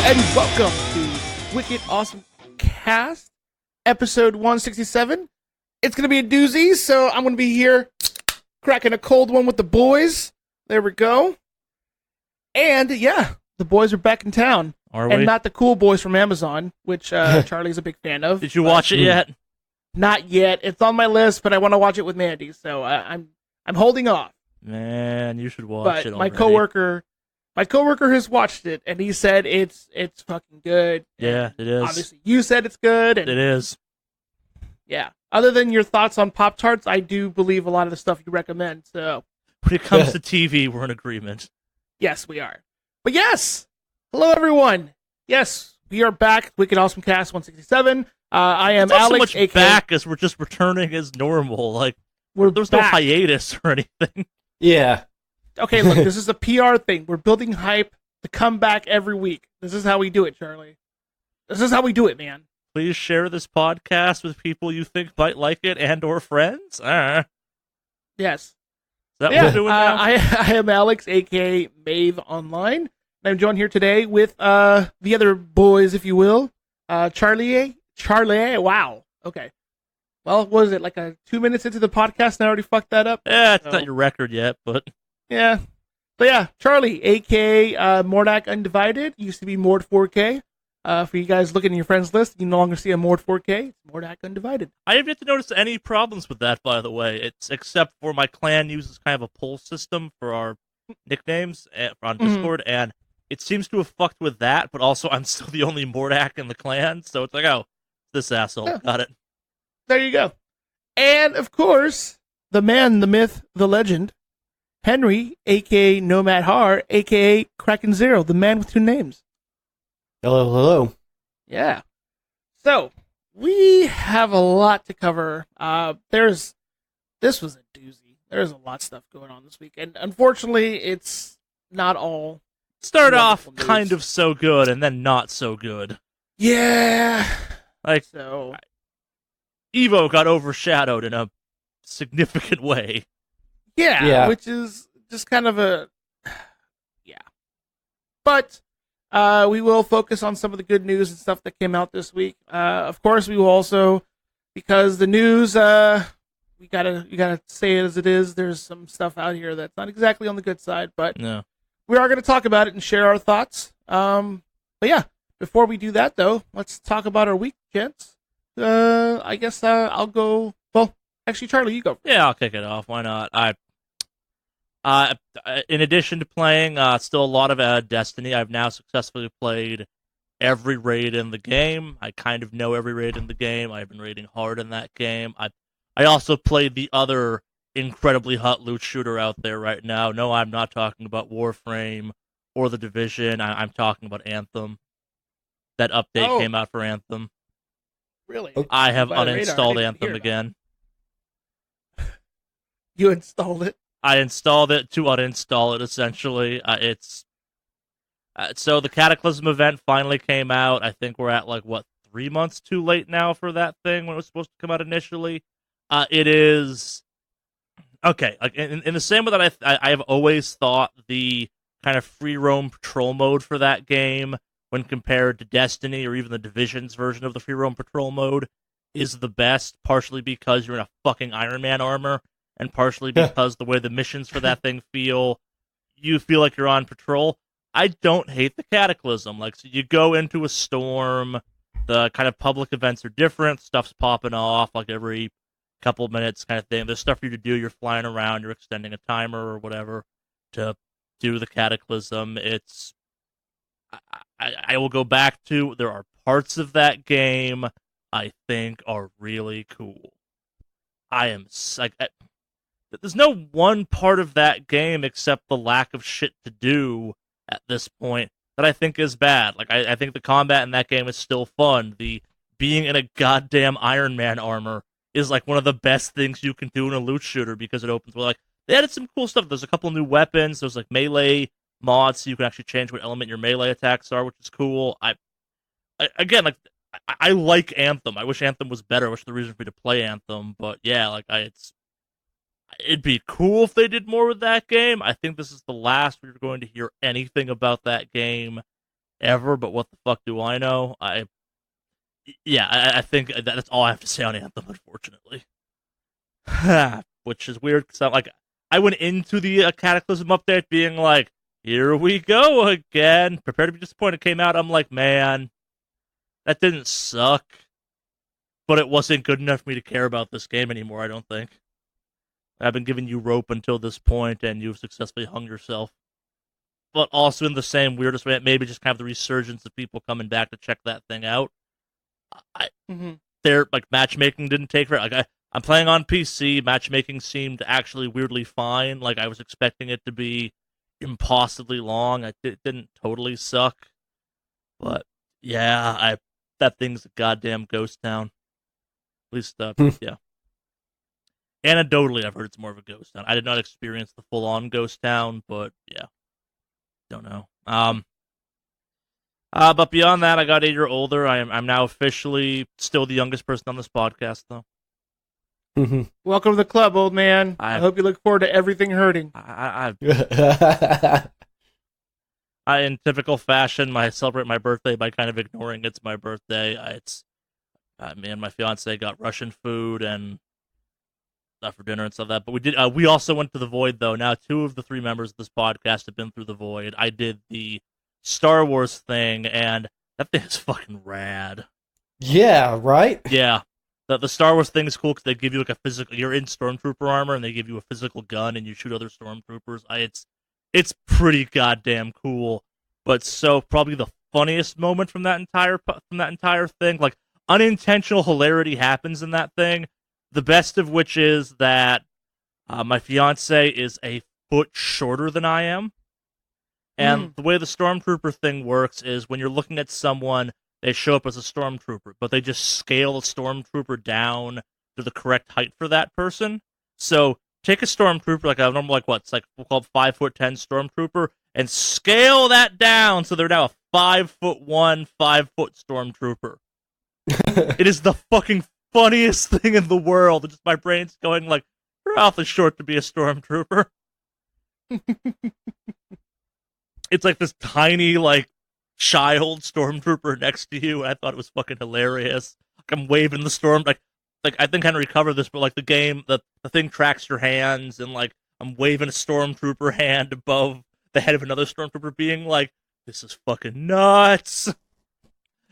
and welcome to Wicked Awesome Cast, episode 167. It's going to be a doozy, so I'm going to be here cracking a cold one with the boys. There we go. And yeah, the boys are back in town. Are we? And not the cool boys from Amazon, which Charlie's a big fan of. Did you watch it yet? Not yet. It's on my list, but I want to watch it with Mandy, so I'm holding off. Man, you should watch But it my already. coworker has watched it, and he said it's fucking good. Yeah, it is. Obviously, you said it's good, and It is. yeah. Other than your thoughts on Pop-Tarts, I do believe a lot of the stuff you recommend. So When it comes to TV, we're in agreement. yes, we are. But yes, hello everyone. Yes, we are back. Wicked Awesome Cast 167. I am It's not Alex. so much aka back as we're just returning as normal. Like, We're there's back. no hiatus or anything. Yeah. Okay, look, this is a PR thing. We're building hype to come back every week. This is how we do it, Charlie. This is how we do it, man. Please share this podcast with people you think might like it and or friends. Is Yes. that Yeah, what we're doing now? I am Alex, aka Mave Online. And I'm joined here today with the other boys, if you will. Charlie. Wow. Okay. Well, what is it, like 2 minutes into the podcast and I already fucked that up? Yeah, it's So- not your record yet, but Yeah. But yeah, Charlie, aka Mordak Undivided. Used to be Mord 4K. For you guys looking at your friends list, you no longer see a Mord 4K. It's Mordak Undivided. I have yet to notice any problems with that, by the way. It's except for my clan uses kind of a poll system for our nicknames on Mhm. Discord, and it seems to have fucked with that, but also I'm still the only Mordak in the clan, so it's like, oh, this asshole. Yeah. Got it. There you go. And of course, the man, the myth, the legend, Henry, aka Nomad Har, aka Kraken Zero, the man with two names. Hello. Yeah. So we have a lot to cover. This was a doozy. There's a lot of stuff going on this week, and unfortunately, it's not all. Start off Wonderful news. kind of so good, and then not so good. Yeah. Like, So Evo got overshadowed in a significant way. yeah, which is just kind of a yeah. But we will focus on some of the good news and stuff that came out this week. Of course, we will also, because the news, you gotta say it as it is. There's some stuff out here that's not exactly on the good side, but No. we are going to talk about it and share our thoughts. But yeah, before we do that, though, let's talk about our week, gents. I guess I'll go. Well, actually, Charlie, you go. Yeah, I'll kick it off. Why not? In addition to playing still a lot of Destiny, I've now successfully played every raid in the game. I kind of know every raid in the game. I've been raiding hard in that game. I also played the other incredibly hot loot shooter out there right now. No, I'm not talking about Warframe or The Division. I'm talking about Anthem. That update came out for Anthem. Really? I have By the radar, I uninstalled didn't Anthem hear about again. You installed it. I installed it to uninstall it, essentially. So the Cataclysm event finally came out. I think we're at, 3 months too late now for that thing when it was supposed to come out initially. It is... Okay, in the same way that I have always thought the kind of free roam patrol mode for that game, when compared to Destiny or even the Division's version of the free roam patrol mode, is the best, partially because you're in a fucking Iron Man armor, and partially because the way the missions for that thing feel, you feel like you're on patrol. I don't hate the Cataclysm. So you go into a storm, the kind of public events are different, stuff's popping off every couple minutes kind of thing. There's stuff for you to do. You're flying around, you're extending a timer or whatever to do the Cataclysm. It's... I will go back to, there are parts of that game I think are really cool. There's no one part of that game except the lack of shit to do at this point that I think is bad. I think the combat in that game is still fun. The being in a goddamn Iron Man armor is one of the best things you can do in a loot shooter, because it opens with they added some cool stuff. There's a couple new weapons. There's melee mods, so you can actually change what element your melee attacks are, which is cool. I like Anthem. I wish Anthem was better. I wish there was a reason for me to play Anthem. But yeah, it'd be cool if they did more with that game. I think this is the last we're going to hear anything about that game ever, but what the fuck do I know? I think that's all I have to say on Anthem, unfortunately. Which is weird, because I went into the Cataclysm update being like, here we go again. Prepared to be disappointed. Came out, I'm like, man, that didn't suck. But it wasn't good enough for me to care about this game anymore, I don't think. I've been giving you rope until this point, and you've successfully hung yourself. But also in the same weirdest way, maybe just kind of the resurgence of people coming back to check that thing out. Their matchmaking didn't take forever. I'm playing on PC. Matchmaking seemed actually weirdly fine. Like, I was expecting it to be impossibly long. It didn't totally suck. But yeah, that thing's a goddamn ghost town. At least, yeah. Anecdotally, I've heard it's more of a ghost town. I did not experience the full-on ghost town, but yeah, don't know. But beyond that, I got a year older. I'm now officially still the youngest person on this podcast, though. Welcome to the club, old man. I hope you look forward to everything hurting. In typical fashion, I celebrate my birthday by kind of ignoring it's my birthday. Me and my fiance got Russian food and stuff for dinner and stuff like that. But we also went to the Void, though. Now 2 of the 3 members of this podcast have been through the Void. I did the Star Wars thing, and that thing is fucking rad. Yeah, right? Yeah. The Star Wars thing is cool because they give you you're in Stormtrooper armor, and they give you a physical gun, and you shoot other Stormtroopers. It's pretty goddamn cool. But so probably the funniest moment from that entire thing, like, unintentional hilarity happens in that thing. The best of which is that my fiance is a foot shorter than I am. And the way the Stormtrooper thing works is when you're looking at someone, they show up as a Stormtrooper, but they just scale a Stormtrooper down to the correct height for that person. So take a Stormtrooper, like a normal, we'll call it 5'10" Stormtrooper, and scale that down so they're now a 5'1", 5-foot Stormtrooper. It is the fucking funniest thing in the world. Just my brain's going like, you're awfully short to be a Stormtrooper. It's like this tiny, child Stormtrooper next to you, and I thought it was fucking hilarious. I'm waving the storm, like I think Henry covered this, but the game, the thing tracks your hands, and I'm waving a Stormtrooper hand above the head of another Stormtrooper, being like, this is fucking nuts.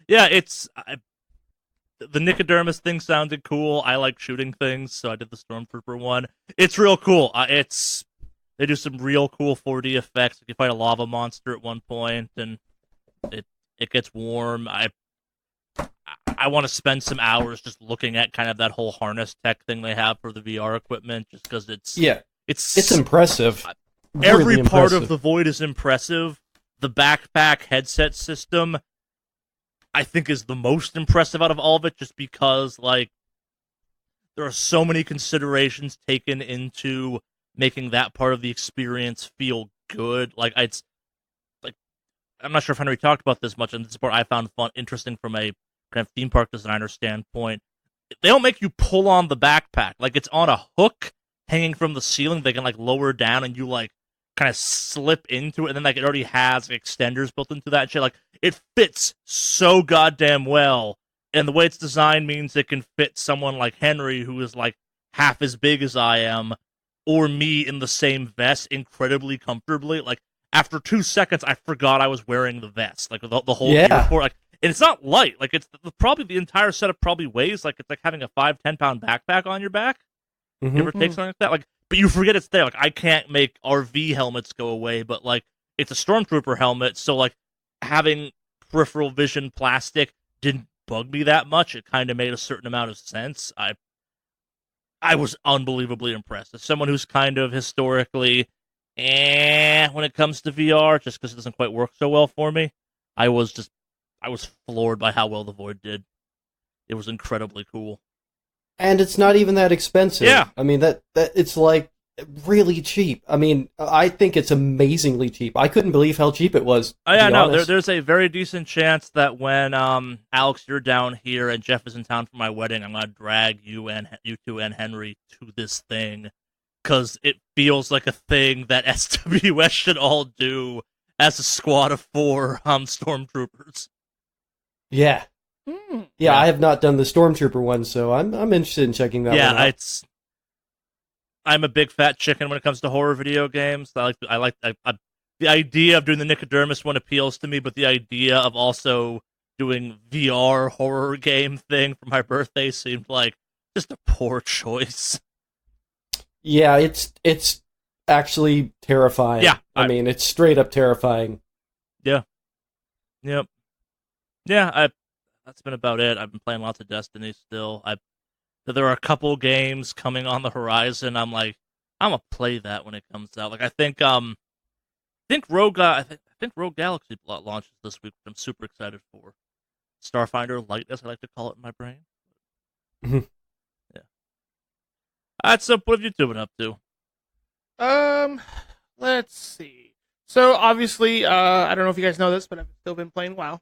Yeah, the Nicodermus thing sounded cool. I like shooting things, so I did the Stormtrooper one. It's real cool. They do some real cool 4D effects. You fight a lava monster at one point, and it gets warm. I want to spend some hours just looking at kind of that whole harness tech thing they have for the VR equipment, just because it's impressive. Every really part impressive. of the Void is impressive. The backpack headset system, I think, is the most impressive out of all of it, just because there are so many considerations taken into making that part of the experience feel good. I'm not sure if Henry talked about this much, and this is part I found interesting from a kind of theme park designer standpoint. They don't make you pull on the backpack. It's on a hook hanging from the ceiling. They can lower down, and you kind of slip into it, and then it already has extenders built into that shit. It fits so goddamn well, and the way it's designed means it can fit someone like Henry, who is half as big as I am, or me in the same vest incredibly comfortably. After 2 seconds, I forgot I was wearing the vest, the whole uniform. And it's not light. It's probably the entire setup probably weighs it's like having a 5-10 pound backpack on your back. Give or take something like that. But you forget it's there. I can't make RV helmets go away, but it's a Stormtrooper helmet, so having peripheral vision plastic didn't bug me that much. It kind of made a certain amount of sense. I was unbelievably impressed. As someone who's kind of historically when it comes to VR, just because it doesn't quite work so well for me, I was floored by how well the Void did. It was incredibly cool. And it's not even that expensive. Yeah. I mean, that it's really cheap. I mean, I think it's amazingly cheap. I couldn't believe how cheap it was. Oh yeah, no, there's a very decent chance that when Alex, you're down here and Jeff is in town for my wedding, I'm gonna drag you two and Henry to this thing, because it feels like a thing that SWS should all do, as a squad of 4 stormtroopers. Yeah. Yeah, I have not done the Stormtrooper one, so I'm interested in checking that one out. Yeah, I'm a big fat chicken when it comes to horror video games. The idea of doing the Nicodermus one appeals to me, but the idea of also doing VR horror game thing for my birthday seemed like just a poor choice. Yeah, it's actually terrifying. Yeah, I mean, it's straight up terrifying. Yeah. Yep. Yeah, that's been about it. I've been playing lots of Destiny still. There are a couple games coming on the horizon. I'm like, I'm gonna play that when it comes out. Like, I think Rogue Galaxy launches this week, which I'm super excited for. Starfinder Light, as I like to call it in my brain. Yeah. That's what have you two been up to? Let's see. So obviously, I don't know if you guys know this, but I've still been playing WoW.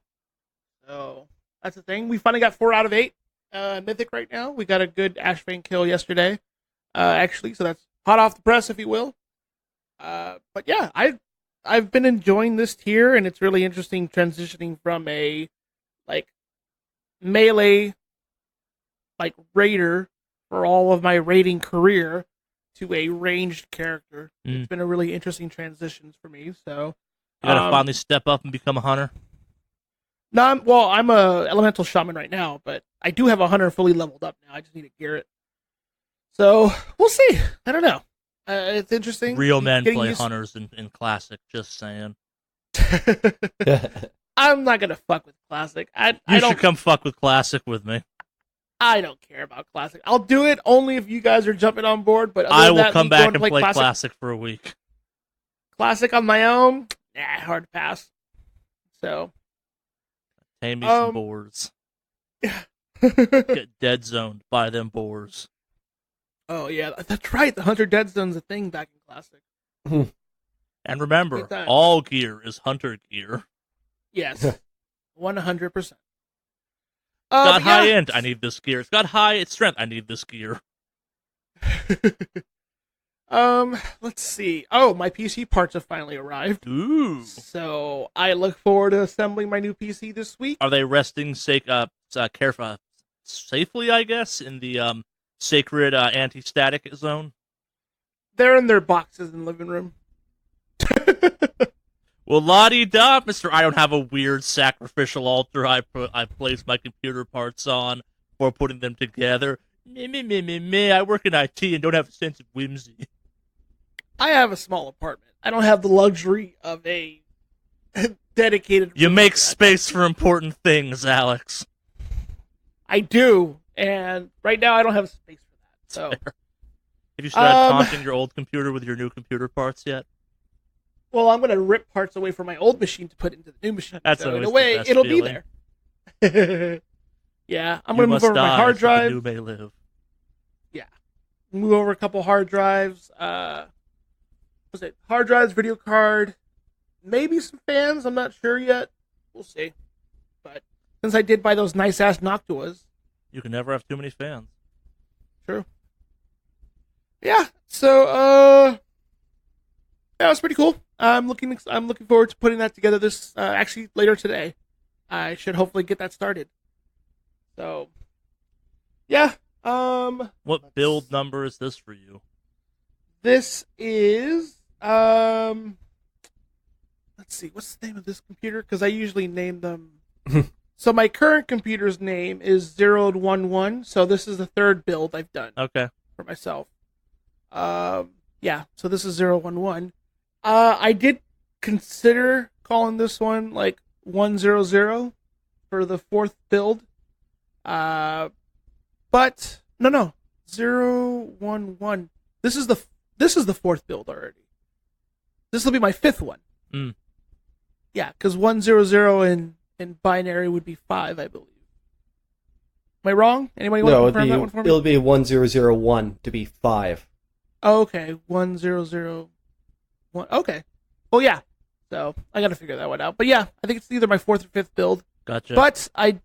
So that's the thing. We finally got 4 out of 8 Mythic right now. We got a good Ashvane kill yesterday, actually. So that's hot off the press, if you will. But yeah, I've been enjoying this tier, and it's really interesting transitioning from a melee raider for all of my raiding career to a ranged character. It's been a really interesting transition for me. So you gotta finally step up and become a hunter. No, I'm a elemental shaman right now, but I do have a hunter fully leveled up now. I just need a Garrett. So we'll see. I don't know. It's interesting. Real men play hunters in Classic. Just saying. I'm not gonna fuck with Classic. You should come fuck with Classic with me. I don't care about Classic. I'll do it only if you guys are jumping on board. But I will come back and play Classic for a week. Classic on my own, hard to pass. So, pay me some boars. Get dead zoned by them boars. Oh yeah, that's right. The Hunter Dead Zone's a thing back in Classic. And remember, all gear is hunter gear. Yes, 100%. It's got high end, I need this gear. It's got high strength, I need this gear. Let's see. Oh, my PC parts have finally arrived. Ooh. So I look forward to assembling my new PC this week. Are they resting safely, I guess, in the sacred anti-static zone? They're in their boxes in the living room. Well, la-di-da, Mr. I don't have a weird sacrificial altar I place my computer parts on before putting them together. Me. I work in IT and don't have a sense of whimsy. I have a small apartment. I don't have the luxury of a dedicated... You make space for important things, Alex. I do, and right now I don't have space for that. So, have you started taunting your old computer with your new computer parts yet? Well, I'm going to rip parts away from my old machine to put into the new machine. That's so in a way, it'll feeling. Be there. Yeah, I'm going to move over my hard drive. So the new may live. Yeah, move over a couple hard drives. Hard drives, video card, maybe some fans. I'm not sure yet. We'll see. But since I did buy those nice ass Noctuas, you can never have too many fans. True. Yeah. So, that was pretty cool. I'm looking forward to putting that together this actually later today. I should hopefully get that started. So, yeah. What build number is this for you? This is let's see, what's the name of this computer? Because I usually name them. So my current computer's name is 011. So this is the 3rd build I've done. Okay. For myself. Yeah. So this is 011. I did consider calling this one 100 for the 4th build. But no. 011. This is the 4th build already. This will be my 5th one. Yeah, because 100 in binary would be 5, I believe. Am I wrong? Anybody want to confirm that one for me? It'll be 1001 to be 5. Oh, okay, 1001. Okay. Well, yeah. So I got to figure that one out. But yeah, I think it's either my 4th or 5th build. Gotcha. But I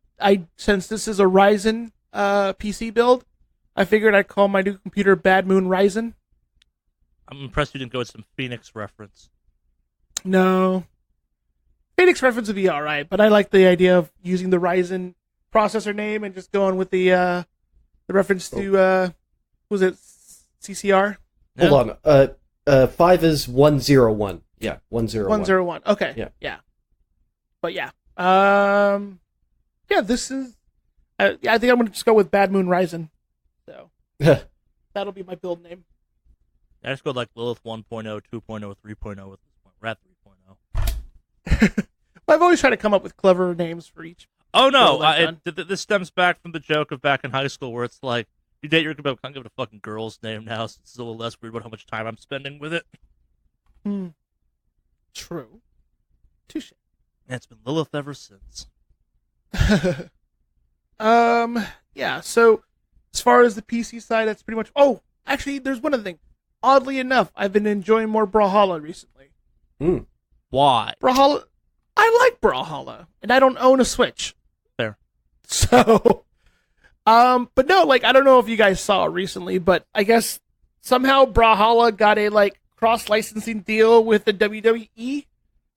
since this is a Ryzen PC build, I figured I'd call my new computer Bad Moon Ryzen. I'm impressed you didn't go with some Phoenix reference. No. Phoenix reference would be all right, but I like the idea of using the Ryzen processor name and just going with the reference to was it CCR? Yeah. Hold on. 5 is 101. Yeah, 101. 101. Okay. Yeah. But yeah. Yeah, this is I think I'm going to just go with Bad Moon Ryzen. So that'll be my build name. I just go like Lilith 1.0, 2.0, 3.0 at this point. We're at 3.0. I've always tried to come up with clever names for each. Oh no, this stems back from the joke of back in high school where it's like, you date your girl, can't give it a fucking girl's name now, so it's a little less weird about how much time I'm spending with it. True. Touche. And it's been Lilith ever since. Yeah, so as far as the PC side, that's pretty much... Oh, actually, there's one other thing. Oddly enough, I've been enjoying more Brawlhalla recently. Why? Brawlhalla... I like Brawlhalla, and I don't own a Switch. Fair. So... but no, like, I don't know if you guys saw recently, but I guess somehow Brawlhalla got a, cross-licensing deal with the WWE.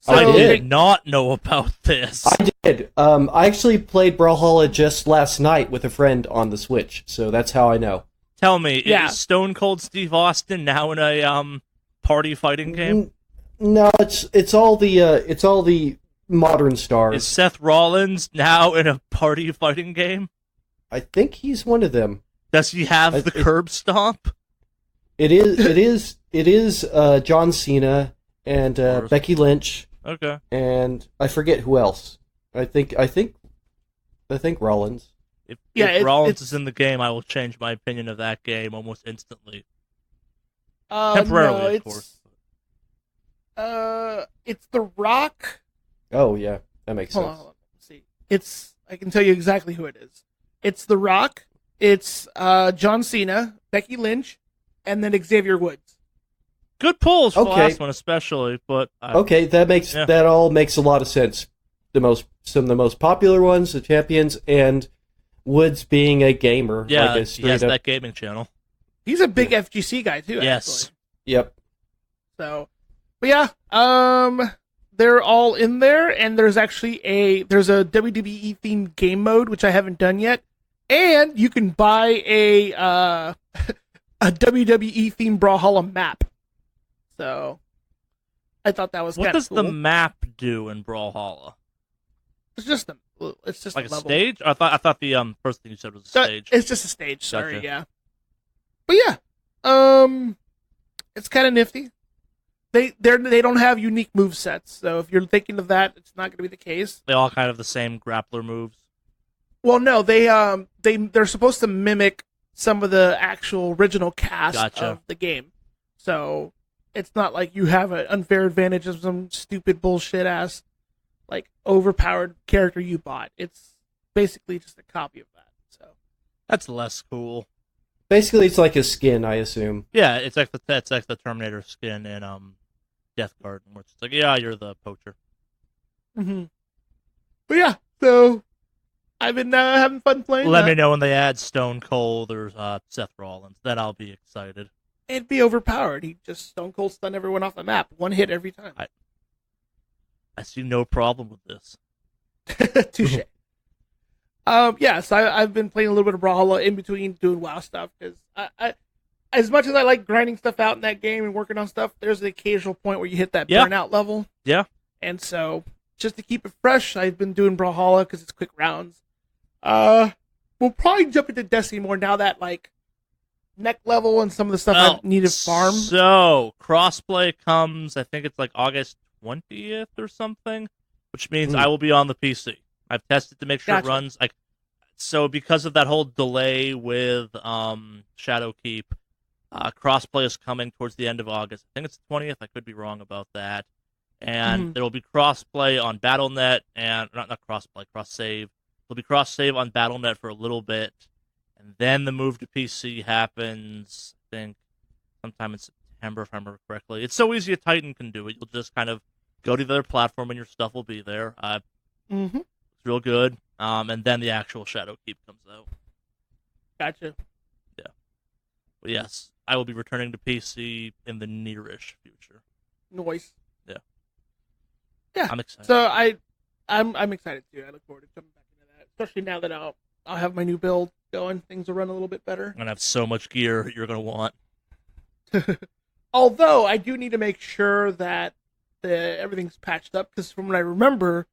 So I did not know about this. I did. I actually played Brawlhalla just last night with a friend on the Switch, so that's how I know. Tell me, is Stone Cold Steve Austin now in a party fighting game? No, it's all the modern stars. Is Seth Rollins now in a party fighting game? I think he's one of them. Does he have the curb stomp? It is John Cena and Becky Lynch. Okay. And I forget who else. I think Rollins. If Rollins is in the game, I will change my opinion of that game almost instantly. Temporarily, of course. It's The Rock. Oh yeah, that makes sense. Hold on. Let's see. I can tell you exactly who it is. It's The Rock. It's John Cena, Becky Lynch, and then Xavier Woods. Good pulls for the last one, especially. But okay, that all makes a lot of sense. Some of the most popular ones, the champions, and Woods being a gamer. Yeah, he has that gaming channel. He's a big FGC guy too. Yes. Actually. Yep. So, but yeah, they're all in there, and there's actually a WWE themed game mode which I haven't done yet, and you can buy a WWE themed Brawlhalla map. So, I thought that was kind of cool. What does the map do in Brawlhalla? It's just like a a level. Stage. I thought the first thing you said was a stage. It's just a stage. Sorry, Gotcha. Yeah. But yeah, it's kind of nifty. They don't have unique move sets, so if you're thinking of that, it's not going to be the case. They all kind of the same grappler moves. Well, no, they're supposed to mimic some of the actual original cast of the game, so it's not like you have an unfair advantage of some stupid bullshit ass overpowered character you bought. It's basically just a copy of that. So that's less cool. Basically, it's like a skin, I assume. Yeah, it's like the Terminator skin in Death Garden, where it's like, yeah, you're the poacher. Mm-hmm. But yeah, so I've been having fun playing. Let me know when they add Stone Cold or Seth Rollins. Then I'll be excited. It'd be overpowered. He just Stone Cold stun everyone off the map. One hit every time. I see no problem with this. Touche. Yeah, so I've been playing a little bit of Brawlhalla in between doing WoW stuff, because I as much as I like grinding stuff out in that game and working on stuff, there's the occasional point where you hit that burnout level. Yeah. And so, just to keep it fresh, I've been doing Brawlhalla because it's quick rounds. We'll probably jump into Destiny more now that, neck level and some of the stuff I need to farm. So, crossplay comes, I think it's August 20th or something, which means I will be on the PC. I've tested to make sure it runs. So because of that whole delay with Shadowkeep, crossplay is coming towards the end of August. I think it's the 20th. I could be wrong about that. And there will be crossplay on Battle.net and not crossplay, cross-save. There'll be cross-save on Battle.net for a little bit, and then the move to PC happens, I think, sometime in September, if I remember correctly. It's so easy a Titan can do it. You'll just kind of go to the other platform and your stuff will be there. It's real good. And then the actual Shadowkeep comes out. Gotcha. Yeah. But yes, I will be returning to PC in the nearish future. Noise. Yeah. Yeah, I'm excited. So I'm excited too. I look forward to jumping back into that, especially now that I'll have my new build going. Things will run a little bit better. And I have so much gear you're gonna want. Although I do need to make sure that everything's patched up, because from what I remember,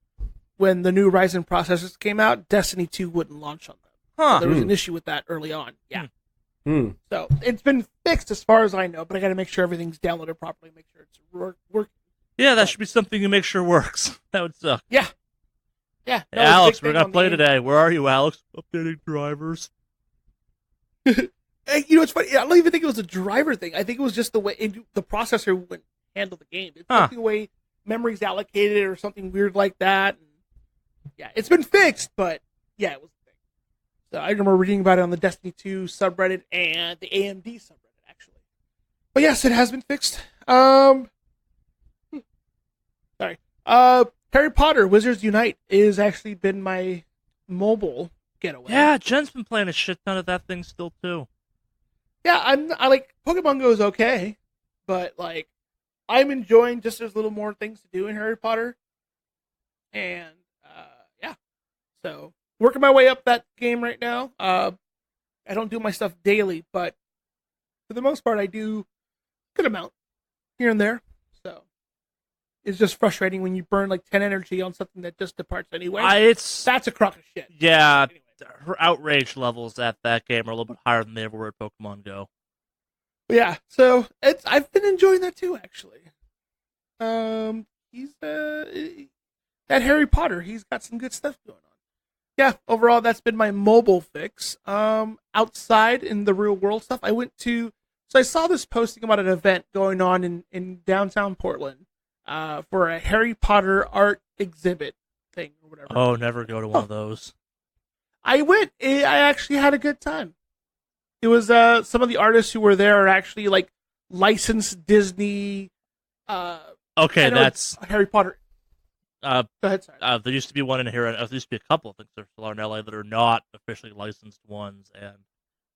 when the new Ryzen processors came out, Destiny 2 wouldn't launch on them. So there was an issue with that early on. Yeah. So it's been fixed as far as I know, but I got to make sure everything's downloaded properly, make sure it's working. Yeah, that should be something you make sure works. That would suck. Yeah. Hey, Alex, we're gonna play today. Where are you, Alex? Updating drivers. Hey, you know, it's funny. I don't even think it was a driver thing. I think it was just the way the processor would handle the game. It's like the way memory's allocated or something weird like that. And yeah, it's been fixed, but yeah, it was a thing. So I remember reading about it on the Destiny 2 subreddit and the AMD subreddit, actually. But yes, it has been fixed. Sorry. Harry Potter Wizards Unite is actually been my mobile getaway. Yeah, Jen's been playing a shit ton of that thing still too. Yeah, I like Pokemon Go is okay, but like I'm enjoying just there's a little more things to do in Harry Potter. And yeah. So working my way up that game right now. I don't do my stuff daily, but for the most part I do a good amount here and there. So it's just frustrating when you burn like 10 energy on something that just departs anyway. That's a crock of shit. Yeah, anyway. Her outrage levels at that game are a little bit higher than they ever were at Pokemon Go. Yeah, so I've been enjoying that too, actually. He's that Harry Potter. He's got some good stuff going on. Yeah, overall, that's been my mobile fix. Outside in the real world stuff, so I saw this posting about an event going on in downtown Portland, for a Harry Potter art exhibit thing or whatever. Oh, never go to one of those. I went. I actually had a good time. It was some of the artists who were there are actually like licensed Disney. Okay, that's Harry Potter. Go ahead, sorry. There used to be one in here. There used to be a couple of things there still are in LA that are not officially licensed ones, and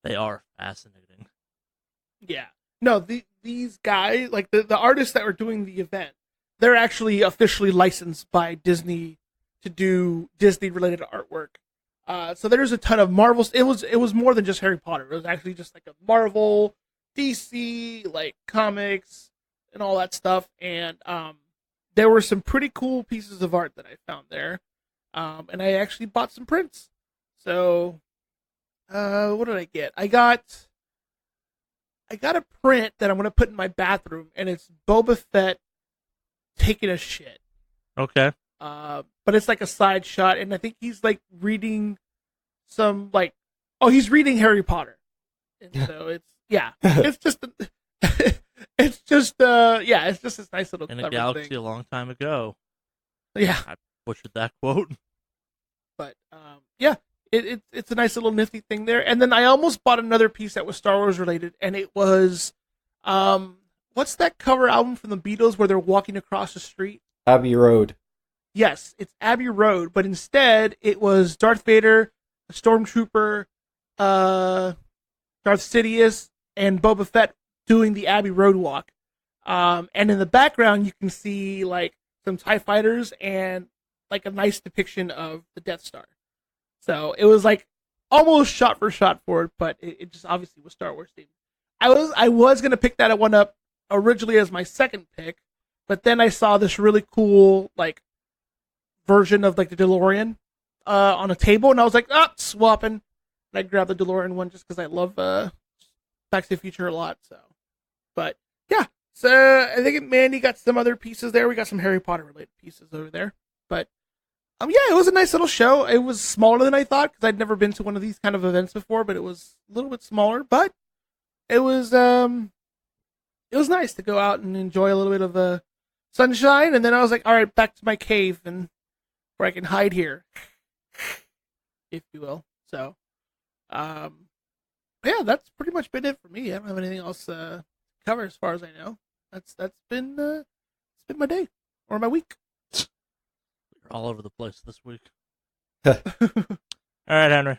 they are fascinating. Yeah. No, these guys, like the artists that were doing the event, they're actually officially licensed by Disney to do Disney related artwork. So there's a ton of Marvel. It was more than just Harry Potter. It was actually just like a Marvel, DC, like comics and all that stuff. And there were some pretty cool pieces of art that I found there. And I actually bought some prints. So what did I get? I got a print that I'm gonna put in my bathroom, and it's Boba Fett taking a shit. Okay. But it's like a side shot, and I think he's like reading some like, he's reading Harry Potter, and so it's just it's just this nice little in clever a galaxy thing. a long time ago. Yeah, I butchered that quote. But yeah, it's a nice little nifty thing there. And then I almost bought another piece that was Star Wars related, and it was what's that cover album from the Beatles where they're walking across the street? Abbey Road. Yes, it's Abbey Road, but instead it was Darth Vader, a stormtrooper, Darth Sidious, and Boba Fett doing the Abbey Road walk. And in the background you can see like some TIE fighters and like a nice depiction of the Death Star. So it was like almost shot for shot for it, but it just obviously was Star Wars themed. I was gonna pick that one up originally as my second pick, but then I saw this really cool like version of like the DeLorean on a table, and I was like, swapping. And I grabbed the DeLorean one just because I love Back to the Future a lot. So, but yeah, so I think Mandy got some other pieces there. We got some Harry Potter related pieces over there, but yeah, it was a nice little show. It was smaller than I thought because I'd never been to one of these kind of events before, but it was a little bit smaller. But it was nice to go out and enjoy a little bit of sunshine. And then I was like, all right, back to my cave and where I can hide here, if you will. So, yeah, that's pretty much been it for me. I don't have anything else to cover as far as I know. That's been it's been my day or my week. All over the place this week. All right, Henry.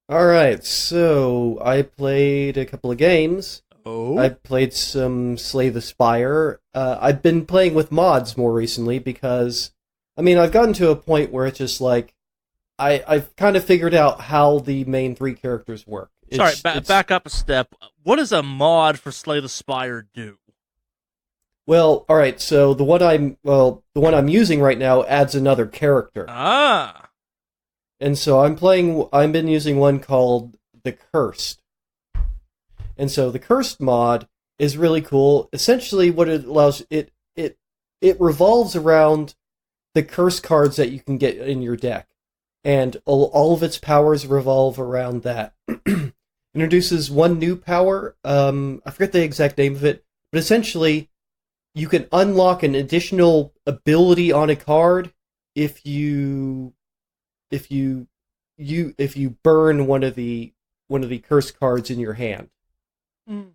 All right, so I played a couple of games. Oh. I played some Slay the Spire. I've been playing with mods more recently because, I mean, I've gotten to a point where it's just like, I've kind of figured out how the main 3 characters work. Back up a step. What does a mod for Slay the Spire do? Well, all right. So the one I'm using right now adds another character. Ah. And so I've been using one called the Cursed. And so the Cursed mod is really cool. Essentially what it allows it revolves around the curse cards that you can get in your deck. And all of its powers revolve around that. Introduces one new power. I forget the exact name of it, but essentially you can unlock an additional ability on a card if you burn one of the curse cards in your hand. Mm.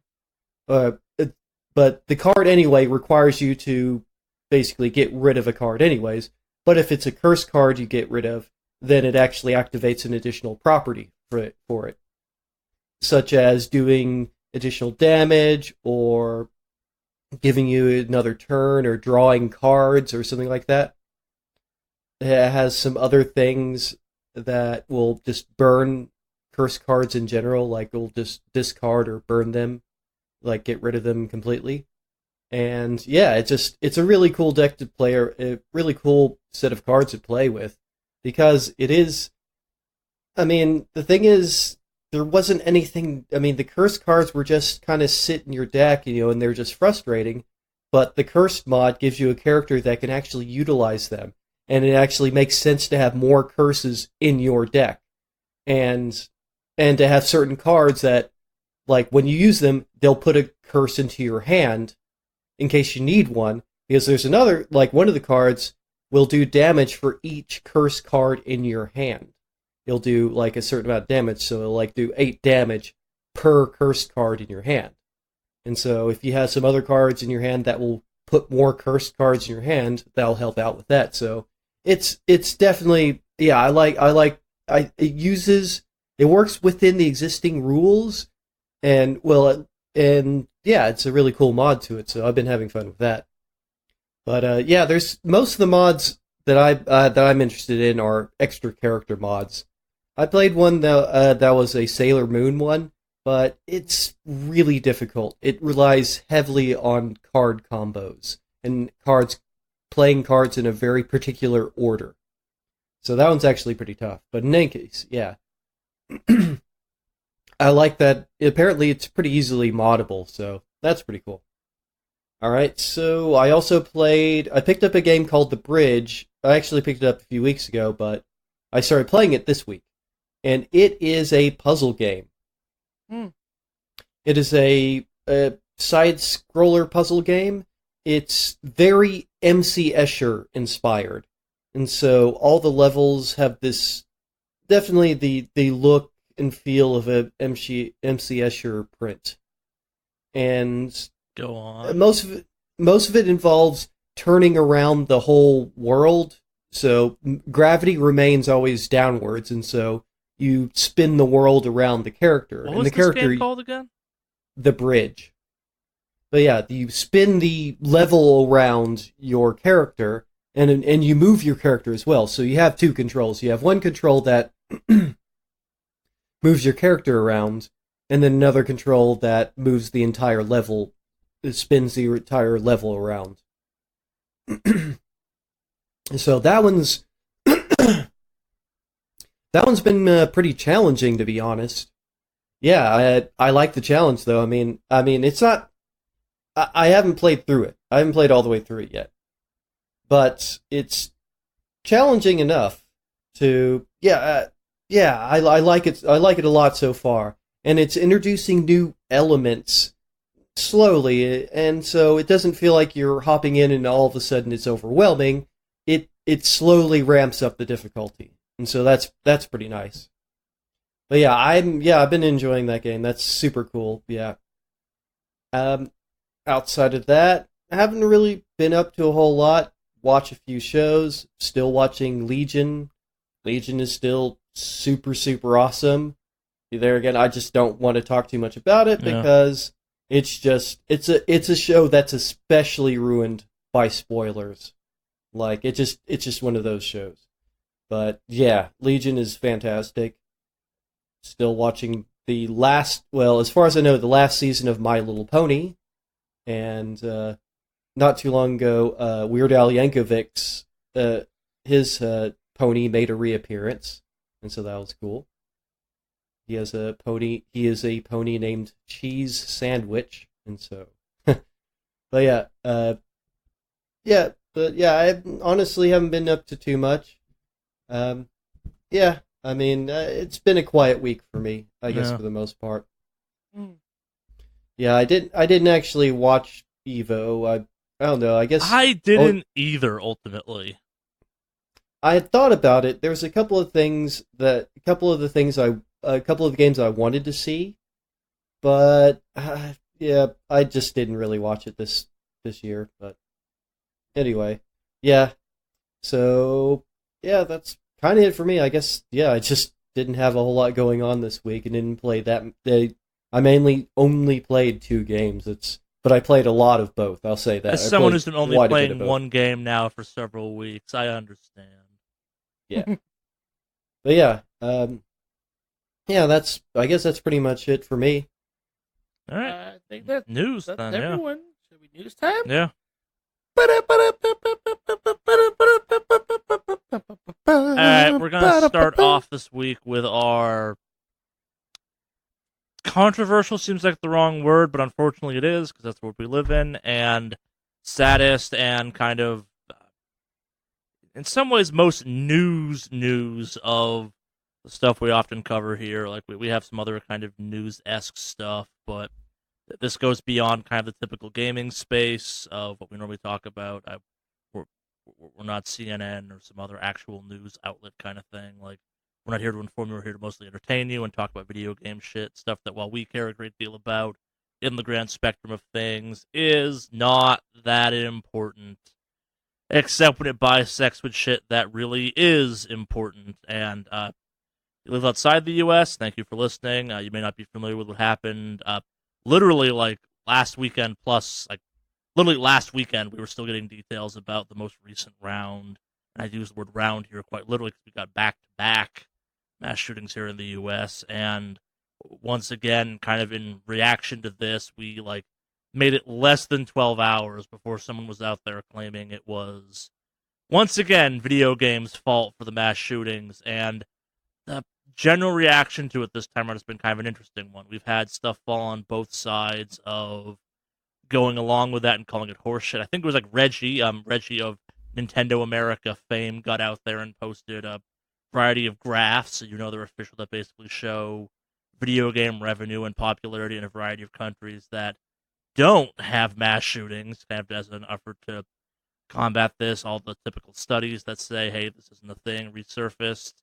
But the card anyway requires you to basically get rid of a card anyways. But if it's a curse card you get rid of, then it actually activates an additional property for it, such as doing additional damage or giving you another turn or drawing cards or something like that. It has some other things that will just burn curse cards in general, like it'll just discard or burn them, like get rid of them completely. And yeah, it's a really cool deck to play, or a really cool set of cards to play with, because it is, I mean, the thing is, there wasn't anything, I mean, the curse cards were just kind of sit in your deck, and they're just frustrating, but the Cursed mod gives you a character that can actually utilize them, and it actually makes sense to have more curses in your deck, and to have certain cards that, like, when you use them, they'll put a curse into your hand in case you need one, because there's another, like, one of the cards will do damage for each curse card in your hand. It'll do, like, a certain amount of damage, so it'll, like, do 8 damage per cursed card in your hand. And so if you have some other cards in your hand that will put more cursed cards in your hand, that'll help out with that. So it's definitely, yeah, it works within the existing rules, and yeah, it's a really cool mod to it, so I've been having fun with that. But yeah, there's most of the mods that I'm interested in are extra character mods. I played one that was a Sailor Moon one, but it's really difficult. It relies heavily on card combos and playing cards in a very particular order. So that one's actually pretty tough. But in any case, yeah. I like that. Apparently it's pretty easily moddable, so that's pretty cool. Alright, so I picked up a game called The Bridge. I actually picked it up a few weeks ago, but I started playing it this week. And it is a puzzle game. It is a side-scroller puzzle game. It's very MC Escher inspired. And so all the levels have this, definitely the look and feel of a MC Escher print. And go on. Most of it involves turning around the whole world. So gravity remains always downwards, and so you spin the world around the character. What was this game called again? The Bridge. But yeah, you spin the level around your character, and you move your character as well. So you have 2 controls. You have one control that moves your character around, and then another control that moves the entire level. It spins the entire level around. And so that one's been pretty challenging, to be honest. Yeah, I like the challenge though. I mean, it's not. I haven't played through it. I haven't played all the way through it yet, but it's challenging enough to. Yeah. I like it. I like it a lot so far, and it's introducing new elements slowly, and so it doesn't feel like you're hopping in and all of a sudden it's overwhelming. It slowly ramps up the difficulty, and so that's pretty nice. But yeah, I've been enjoying that game. That's super cool. Yeah. Outside of that, I haven't really been up to a whole lot. Watch a few shows. Still watching Legion. Legion is still super, super awesome. There again, I just don't want to talk too much about it because It's just it's a show that's especially ruined by spoilers. Like it's just one of those shows. But yeah, Legion is fantastic. Still watching the last, well, as far as I know, the last season of My Little Pony, and not too long ago, Weird Al Yankovic's his pony made a reappearance, and so that was cool. He has a pony. He is a pony named Cheese Sandwich, and so. But yeah, I honestly haven't been up to too much. Yeah, I mean, it's been a quiet week for me, I guess, for the most part. Yeah, I didn't actually watch Evo. I don't know. I guess I didn't either. Ultimately, I had thought about it. There's a couple of games I wanted to see, but yeah, I just didn't really watch it this year. But anyway, yeah. So yeah, that's kind of it for me. I guess. Yeah, I just didn't have a whole lot going on this week and didn't play that. I mainly only played 2 games. But I played a lot of both. I'll say that. As someone who's been only playing one game now for several weeks, I understand. Yeah. But yeah, I guess that's pretty much it for me. All right. I think that's news then, everyone. Should we news time? Yeah. All right, we're going to start off this week with our controversial, seems like the wrong word, but unfortunately it is, because that's what we live in, and saddest and kind of, in some ways, most news of the stuff we often cover here. Like, we have some other kind of news-esque stuff, but this goes beyond kind of the typical gaming space of what we normally talk about. We're not CNN or some other actual news outlet kind of thing. Like, we're not here to inform you. We're here to mostly entertain you and talk about video game shit, stuff that, while we care a great deal about, in the grand spectrum of things, is not that important. Except when it bisects with shit that really is important. And you live outside the U.S., thank you for listening. You may not be familiar with what happened. Literally, like, last weekend plus, like, literally last weekend, we were still getting details about the most recent round. And I use the word round here quite literally because we got back-to-back mass shootings here in the U.S. And once again, kind of in reaction to this, we, like, made it less than 12 hours before someone was out there claiming it was, once again, video games' fault for the mass shootings. And the general reaction to it this time around has been kind of an interesting one. We've had stuff fall on both sides of going along with that and calling it horseshit. I think it was like Reggie of Nintendo America fame got out there and posted a variety of graphs, they're official, that basically show video game revenue and popularity in a variety of countries that don't have mass shootings, kind of as an effort to combat this. All the typical studies that say, hey, this isn't a thing, resurfaced.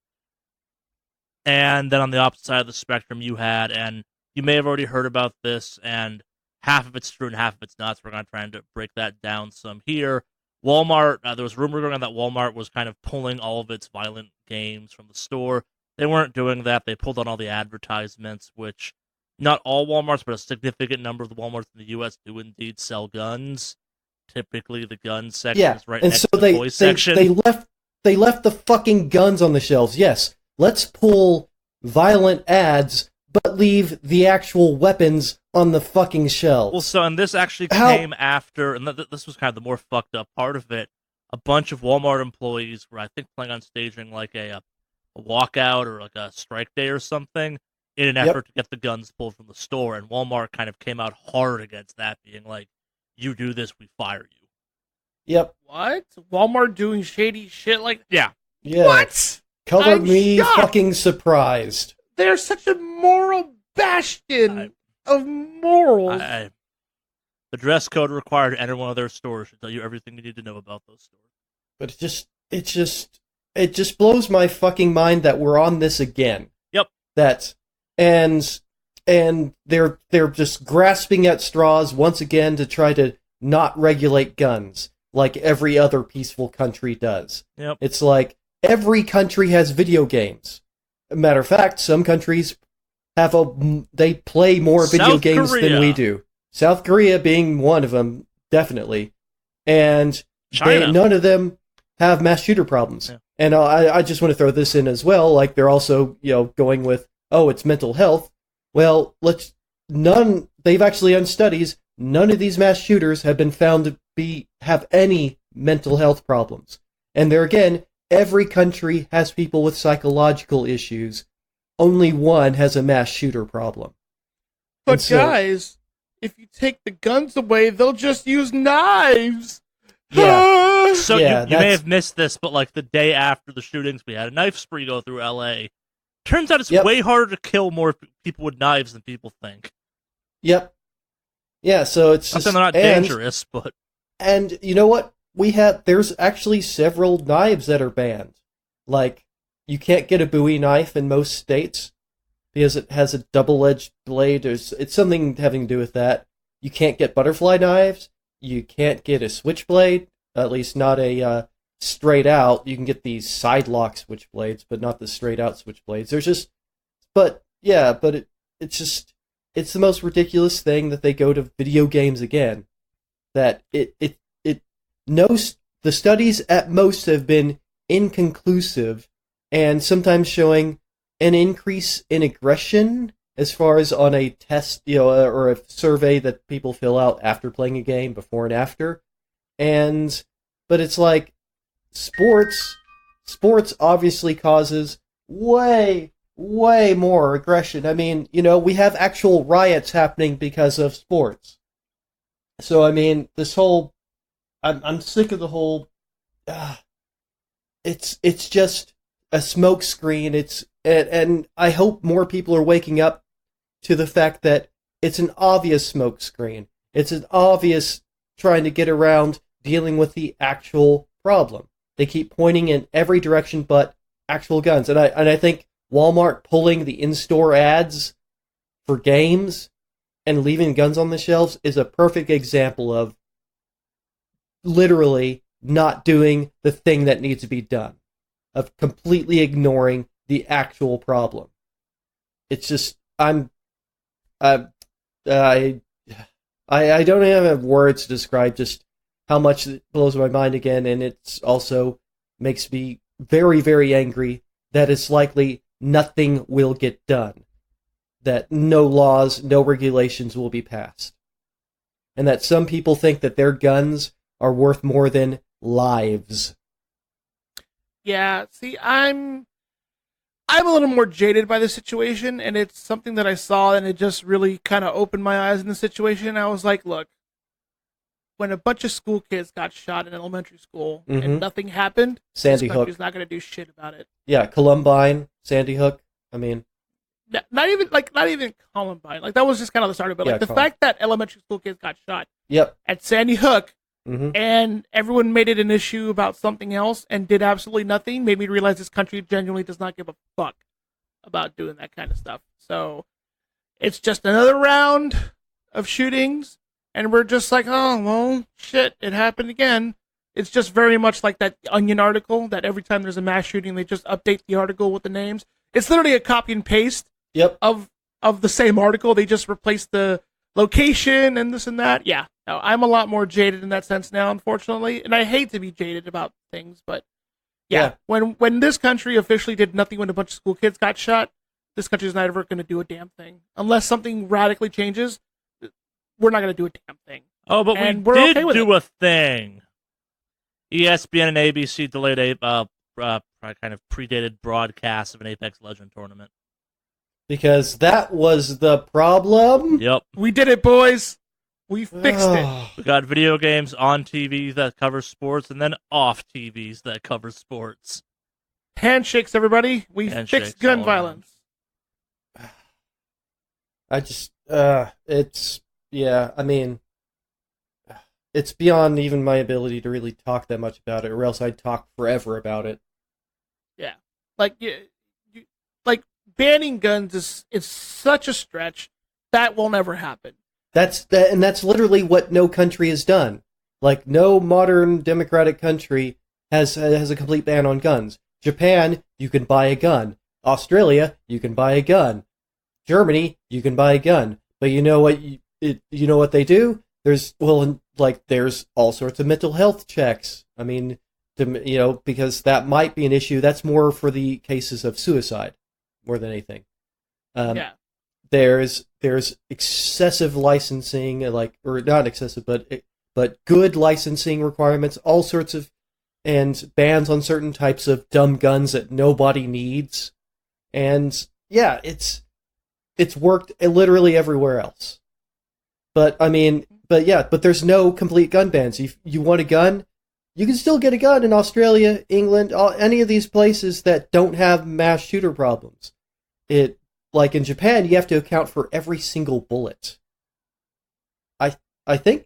And then on the opposite side of the spectrum, you had, and you may have already heard about this, and half of it's true and half of it's not, so we're going to try and break that down some here. Walmart, there was rumor going on that Walmart was kind of pulling all of its violent games from the store. They weren't doing that. They pulled on all the advertisements, which not all Walmarts, but a significant number of the Walmarts in the U.S. do indeed sell guns. Typically, the gun section is right next to the toy section. They left the fucking guns on the shelves. Yes, let's pull violent ads, but leave the actual weapons on the fucking shelves. Well, and this actually came after, and this was kind of the more fucked up part of it. A bunch of Walmart employees were, I think, planning on staging like a walkout or like a strike day or something in an effort to get the guns pulled from the store, and Walmart kind of came out hard against that, being like, you do this, we fire you. Yep. What? Walmart doing shady shit like Yeah. What? Color me fucking surprised. They're such a moral bastion of morals. The dress code required to enter one of their stores should tell you everything you need to know about those stores. But it just blows my fucking mind that we're on this again. Yep. And they're just grasping at straws once again to try to not regulate guns like every other peaceful country does. Yep. It's like every country has video games. Matter of fact, some countries they play more video games than we do. South Korea being one of them, definitely. And China. none of them have mass shooter problems. Yeah. And I just want to throw this in as well. Like, they're also, going with, it's mental health. Well, they've actually done studies. None of these mass shooters have been found to have any mental health problems. And there again, every country has people with psychological issues. Only one has a mass shooter problem. But guys, if you take the guns away, they'll just use knives. Yeah. So you may have missed this, but like the day after the shootings, we had a knife spree go through LA. Turns out it's way harder to kill more people with knives than people think. Yep. Yeah, so it's just... they're not dangerous, but... And you know what? There's actually several knives that are banned. Like, you can't get a Bowie knife in most states because it has a double-edged blade. It's something having to do with that. You can't get butterfly knives. You can't get a switchblade, at least not a straight out. You can get these side lock switchblades, but not the straight out switchblades. It's the most ridiculous thing that they go to video games again. That the studies at most have been inconclusive and sometimes showing an increase in aggression as far as on a test, or a survey that people fill out after playing a game, before and after. But it's like sports obviously causes way more aggression. I mean, we have actual riots happening because of sports. So I mean, this whole, I'm sick of the whole. It's just a smokescreen. And I hope more people are waking up to the fact that it's an obvious smokescreen. It's an obvious trying to get around dealing with the actual problem. They keep pointing in every direction but actual guns. And I think Walmart pulling the in-store ads for games and leaving guns on the shelves is a perfect example of literally not doing the thing that needs to be done, of completely ignoring the actual problem. It's just, I don't even have words to describe just how much it blows my mind again, and it's also makes me very, very angry that it's likely nothing will get done, that no laws, no regulations will be passed, and that some people think that their guns are worth more than lives. Yeah, see, I'm a little more jaded by the situation, and it's something that I saw, and it just really kind of opened my eyes in the situation. I was like, look, when a bunch of school kids got shot in elementary school and nothing happened, Sandy this Hook country's not going to do shit about it. Yeah, Columbine, Sandy Hook. I mean, not even Columbine. Like, that was just kind of the start of it. Like, the fact that elementary school kids got shot at Sandy Hook, and everyone made it an issue about something else and did absolutely nothing, made me realize this country genuinely does not give a fuck about doing that kind of stuff. So it's just another round of shootings, and we're just like, oh, well, shit, it happened again. It's just very much like that Onion article that every time there's a mass shooting, they just update the article with the names. It's literally a copy and paste of the same article. They just replace the location and this and that. Yeah. No, I'm a lot more jaded in that sense now, unfortunately, and I hate to be jaded about things, but yeah. When this country officially did nothing when a bunch of school kids got shot, this country's not ever going to do a damn thing. Unless something radically changes, we're not going to do a damn thing. Oh, but we did do a thing. ESPN and ABC delayed a kind of predated broadcast of an Apex Legends tournament. Because that was the problem? Yep. We did it, boys. We fixed it. We got video games on TV that cover sports and then off TVs that cover sports. Handshakes, everybody. We fixed gun violence. I just, it's beyond even my ability to really talk that much about it, or else I'd talk forever about it. Yeah. Like banning guns is such a stretch. That will never happen. That's literally what no country has done. Like, no modern democratic country has a complete ban on guns. Japan, you can buy a gun. Australia, you can buy a gun. Germany, you can buy a gun. But you know what? you know what they do? There's all sorts of mental health checks. I mean, because that might be an issue. That's more for the cases of suicide, more than anything. Yeah. There's excessive licensing, or not excessive, but good licensing requirements, all sorts of, and bans on certain types of dumb guns that nobody needs. And yeah, it's worked literally everywhere else. But there's no complete gun bans. If you want a gun, you can still get a gun in Australia, England, any of these places that don't have mass shooter problems. Like in Japan, you have to account for every single bullet. I think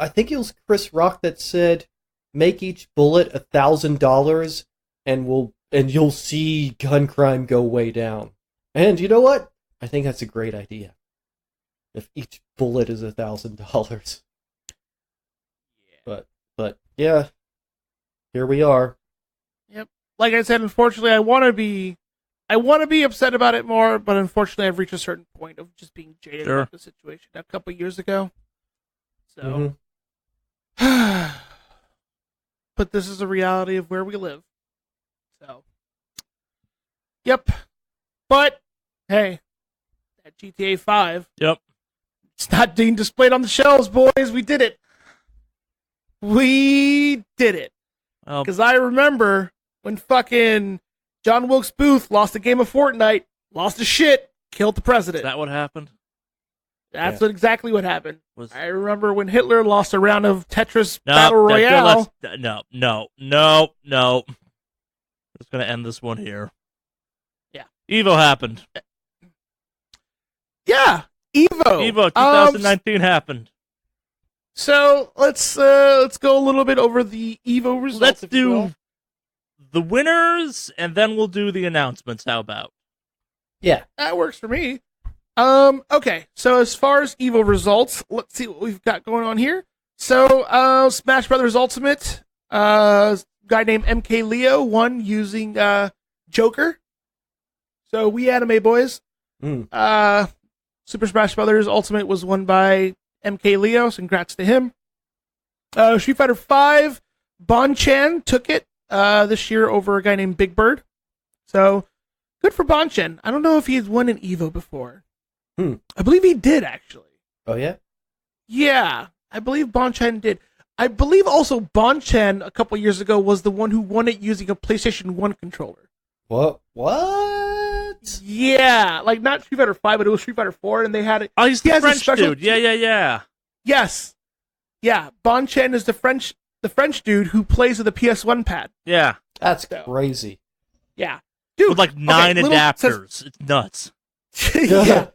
it was Chris Rock that said, "Make each bullet $1,000, and you'll see gun crime go way down." And you know what? I think that's a great idea. If each bullet is $1,000. But yeah, here we are. Yep. Like I said, unfortunately, I want to be upset about it more, but unfortunately, I've reached a certain point of just being jaded about the situation a couple years ago. So, but this is a reality of where we live. So, yep. But hey, that GTA 5. Yep. It's not being displayed on the shelves, boys. We did it. We did it. Because I remember when fucking John Wilkes Booth lost a game of Fortnite, lost his shit, killed the president. Is that what happened? That's exactly what happened. I remember when Hitler lost a round of Tetris Battle Royale. No. Just going to end this one here. Yeah. Evo happened. Yeah, Evo. Evo 2019 happened. So let's go a little bit over the Evo results. Let's do the winners, and then we'll do the announcements. How about? Yeah, that works for me. Okay, so as far as Evo results, let's see what we've got going on here. So, Smash Brothers Ultimate, guy named MK Leo won using Joker. So we anime boys. Super Smash Brothers Ultimate was won by MK Leo, so congrats to him. Street Fighter V, Bonchan took it this year over a guy named Big Bird. So, good for Bonchan. I don't know if he's won an Evo before. I believe he did, actually. Oh, yeah? Yeah, I believe Bonchan did. I believe also Bonchan, a couple years ago, was the one who won it using a PlayStation 1 controller. What? Yeah, like not Street Fighter 5, but it was Street Fighter 4, and they had it. Oh, he's the French dude. Yeah. Yes. Yeah, Bonchan is the French dude who plays with the PS1 pad. Yeah. That's crazy. Yeah. Dude, with like 9 adapters. It's nuts. Yeah.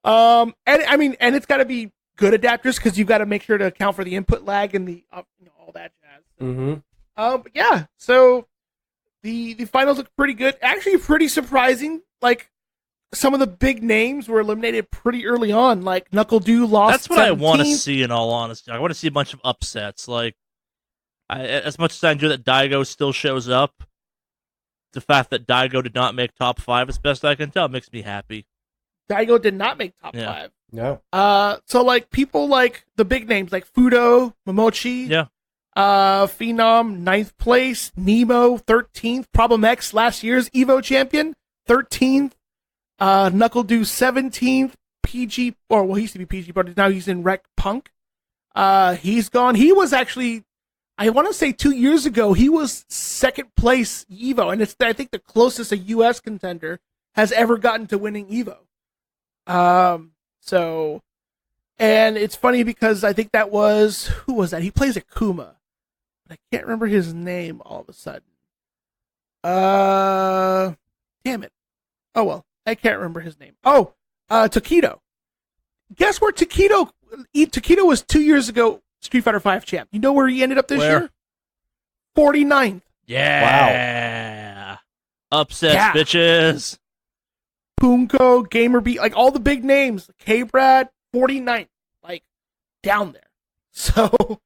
And it's got to be good adapters because you've got to make sure to account for the input lag and the all that jazz. But yeah, so the finals look pretty good. Actually, pretty surprising. Like some of the big names were eliminated pretty early on. Like Knuckle Dew lost. That's what 17th. I want to see. In all honesty, I want to see a bunch of upsets. Like, as much as I enjoy that Daigo still shows up, the fact that Daigo did not make top 5, as best I can tell, makes me happy. Daigo did not make top 5. No. So like people like the big names like Fudo, Momochi, Phenom, 9th place, Nemo, 13th, Problem X, last year's Evo champion, 13th, Knuckle Dew, 17th, PG, he used to be PG, but now he's in Rec Punk. He's gone. He was actually, I want to say 2 years ago, he was 2nd place Evo, and it's, I think, the closest a U.S. contender has ever gotten to winning Evo. So, and it's funny because I think that was, who was that? He plays Akuma. But I can't remember his name all of a sudden. Damn it. Oh, well, I can't remember his name. Oh, Takedo. Guess where Takedo was 2 years ago Street Fighter V champ. You know where he ended up this year? 49th. Yeah. Wow. Upsets, bitches. Punko, GamerBeat, like all the big names. K-Brad, 49th. Like, down there. So,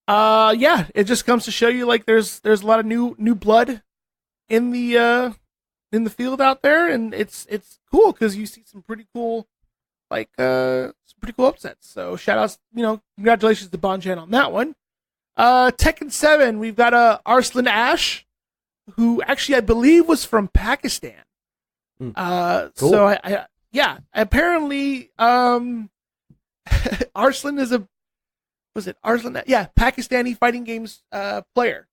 yeah, it just comes to show you, like, there's a lot of new blood in the field out there, and it's cool because you see some pretty cool like some pretty cool upsets. So shout outs, congratulations to Bonjan on that one. Tekken 7, we've got Arslan Ash, who actually I believe was from Pakistan. Cool. So apparently Arslan is Arslan? Yeah, Pakistani fighting games player.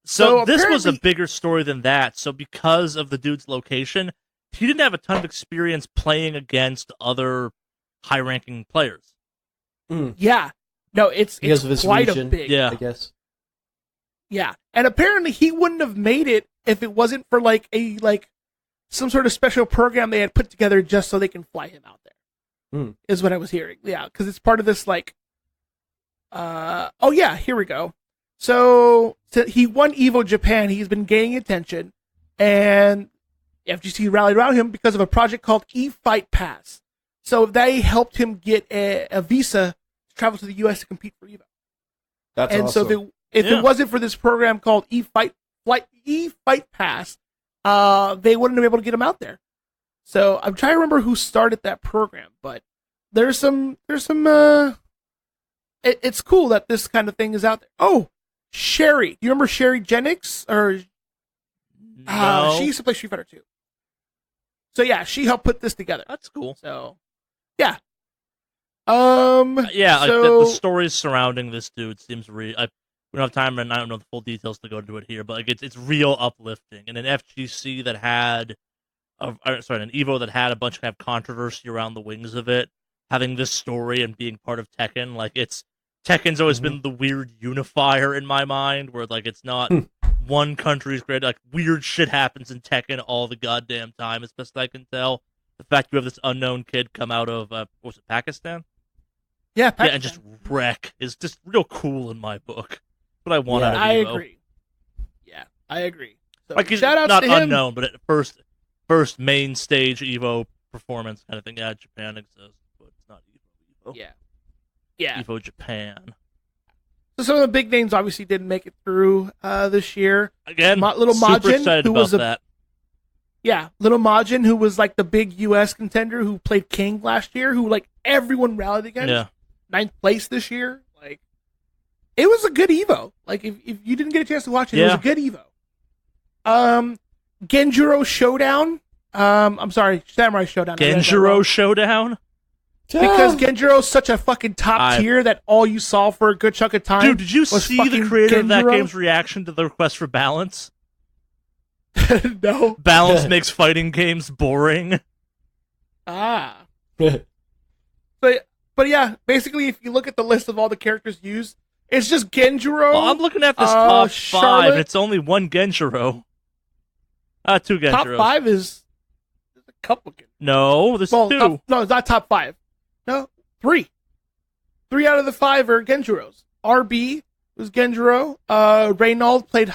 So this was a bigger story than that. So because of the dude's location, he didn't have a ton of experience playing against other high-ranking players. Yeah. No, it's because of his quite region, a big. Yeah. I guess. Yeah. And apparently he wouldn't have made it if it wasn't for some sort of special program they had put together just so they can fly him out there. Is what I was hearing. Yeah, because it's part of this here we go. So he won Evo Japan. He's been gaining attention, and FGC rallied around him because of a project called eFight Pass. So they helped him get a visa to travel to the U.S. to compete for Evo. That's and awesome. so if it wasn't for this program called eFight Pass, they wouldn't have been able to get him out there. So I'm trying to remember who started that program, but there's some it's cool that this kind of thing is out there. Oh, Sherry. Do you remember Sherry Jennings? No. She used to play Street Fighter 2. So yeah, she helped put this together. That's cool. So yeah. The stories surrounding this dude seems real. We don't have time, and I don't know the full details to go into it here, but it's real uplifting. And an FGC that had, an Evo that had a bunch of controversy around the wings of it, having this story and being part of Tekken, Tekken's always been the weird unifier in my mind, where it's not one country's great. Weird shit happens in Tekken all the goddamn time, as best I can tell. The fact you have this unknown kid come out of was it Pakistan? Yeah, Pakistan. Yeah, and just wreck is just real cool in my book. What I want out of Evo. I agree. Yeah, I agree. So he's shout outs not to him. unknown, but at first main stage Evo performance kind of thing. Yeah, Japan exists, but it's not Evo. Yeah. Evo Japan. So some of the big names obviously didn't make it through this year. Again, Little super Majin, excited who about was that. Yeah, Little Majin, who was the big U.S. contender who played King last year, who everyone rallied against. Yeah. 9th place this year. It was a good Evo. If you didn't get a chance to watch it, it was a good Evo. Genjuro Showdown. I'm sorry, Samurai Showdown. Genjuro Showdown? Because Genjiro's such a fucking top tier that all you saw for a good chunk of time. Dude, did you see the creator of that game's reaction to the request for balance? No. Balance makes fighting games boring. But yeah, basically, if you look at the list of all the characters used, it's just Genjuro. Well, I'm looking at this top Charlotte. 5, and it's only one Genjiro. 2 Genjiros. Top 5 is a couple. No, there's 2. No, it's not top 5. No, 3. 3 out of the 5 are Genjiros. RB was Genjiro. Reynald played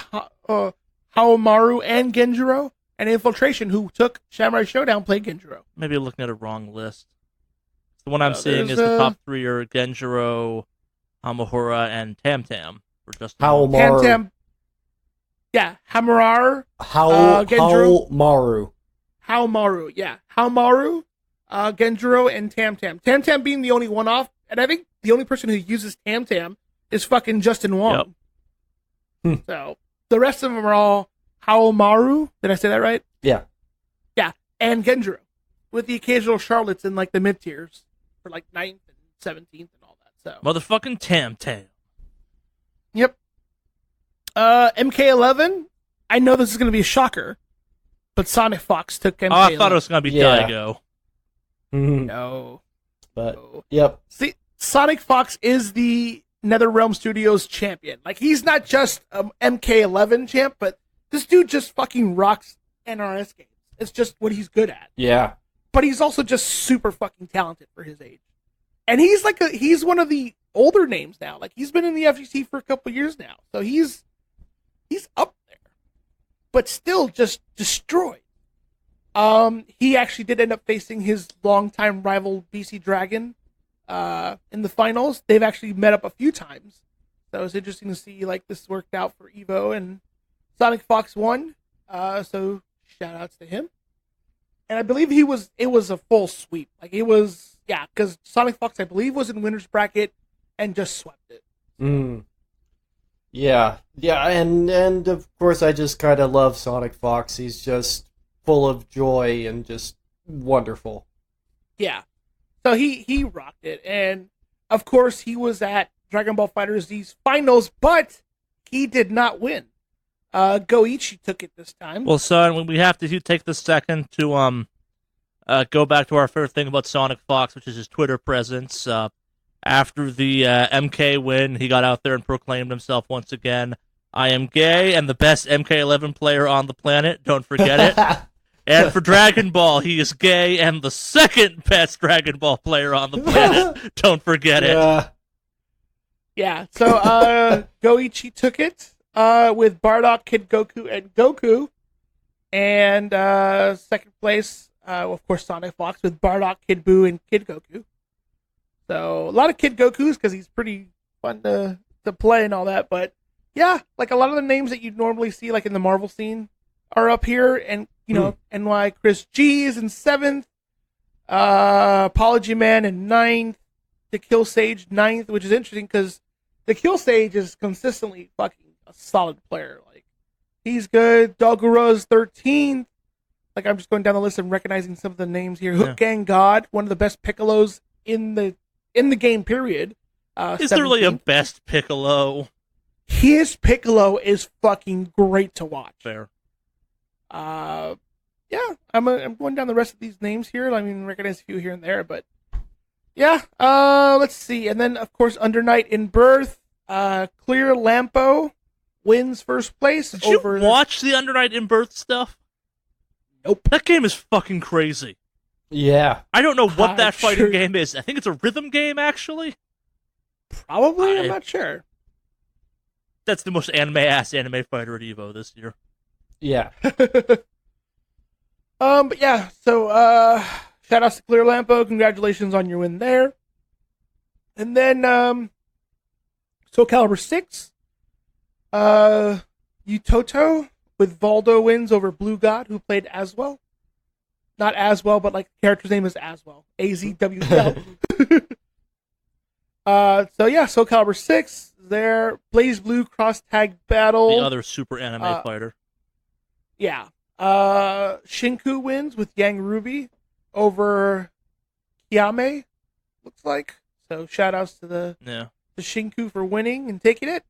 Haomaru and Genjiro. And Infiltration, who took Samurai Showdown, played Genjiro. Maybe you're looking at a wrong list. The one I'm seeing is the top 3 are Genjiro, Hamahura, and Tam Tam. Haomaru. Tam Tam. Yeah, Hamarar. Haomaru. Haomaru, yeah. Haomaru, Genjiro, and Tam Tam. Tam Tam being the only one off, and I think the only person who uses Tam Tam is fucking Justin Wong. Yep. So the rest of them are all Haomaru. Did I say that right? Yeah. Yeah, and Genjiro, with the occasional Charlottes in the mid tiers for 9th and 17th and all that. So motherfucking Tam Tam. Yep. MK11. I know this is going to be a shocker, but Sonic Fox took MK11. Oh, I thought it was going to be Daigo. No. But, yep. See, Sonic Fox is the NetherRealm Studios champion. He's not just MK11 champ, but this dude just fucking rocks NRS games. It's just what he's good at. Yeah. But he's also just super fucking talented for his age. And he's he's one of the older names now. He's been in the FGC for a couple years now. So he's up there. But still just destroyed. He actually did end up facing his longtime rival BC Dragon in the finals. They've actually met up a few times. So it's interesting to see this worked out for Evo, and Sonic Fox won. So shout outs to him. And I believe it was a full sweep. It was because Sonic Fox, I believe, was in winner's bracket and just swept it. Yeah, and of course I just kind of love Sonic Fox. He's just full of joy and just wonderful. Yeah, so he rocked it, and of course he was at Dragon Ball FighterZ's finals, but he did not win. Goichi took it this time. Well, son, we have to take this second to go back to our favorite thing about Sonic Fox, which is his Twitter presence. After the MK win, he got out there and proclaimed himself once again, "I am gay and the best MK11 player on the planet. Don't forget it." And for Dragon Ball, he is gay and the second best Dragon Ball player on the planet. Don't forget it. Yeah. So Goichi took it with Bardock, Kid Goku, and Goku, and second place, of course, Sonic Fox with Bardock, Kid Buu, and Kid Goku. So a lot of Kid Gokus because he's pretty fun to play and all that. But yeah, like a lot of the names that you'd normally see like in the Marvel scene are up here, and NY Chris G is in 7th, Apology Man in 9th, The Kill Sage 9th, which is interesting because The Kill Sage is consistently fucking a solid player. Like he's good. Dogura's 13th. Like I'm just going down the list and recognizing some of the names here. Hook Gang God, one of the best Piccolos in the game period. Is there really a best Piccolo? His Piccolo is fucking great to watch. Fair. Yeah, I'm going down the rest of these names here. I mean, recognize a few here and there, but yeah. Let's see, and then of course Under Night in Birth, Clear Lampo wins first place. Did you watch the Under Night in Birth stuff? Nope. That game is fucking crazy. Yeah. I don't know what that fighting game is. I think it's a rhythm game, actually. Probably, I'm not sure. That's the most anime-ass anime fighter at EVO this year. Yeah. But yeah, so, shout out to Clear Lampo. Congratulations on your win there. And then, Soul Calibur 6. Utoto with Valdo wins over Blue God, who played Aswell. Not Aswell, but like the character's name is Aswell. AZWL. So yeah, Soul Calibur 6 there. Blaze Blue Cross Tag Battle. The other super anime fighter. Yeah. Shinku wins with Yang Ruby over Kiame, looks like. So shout outs to the Shinku for winning and taking it.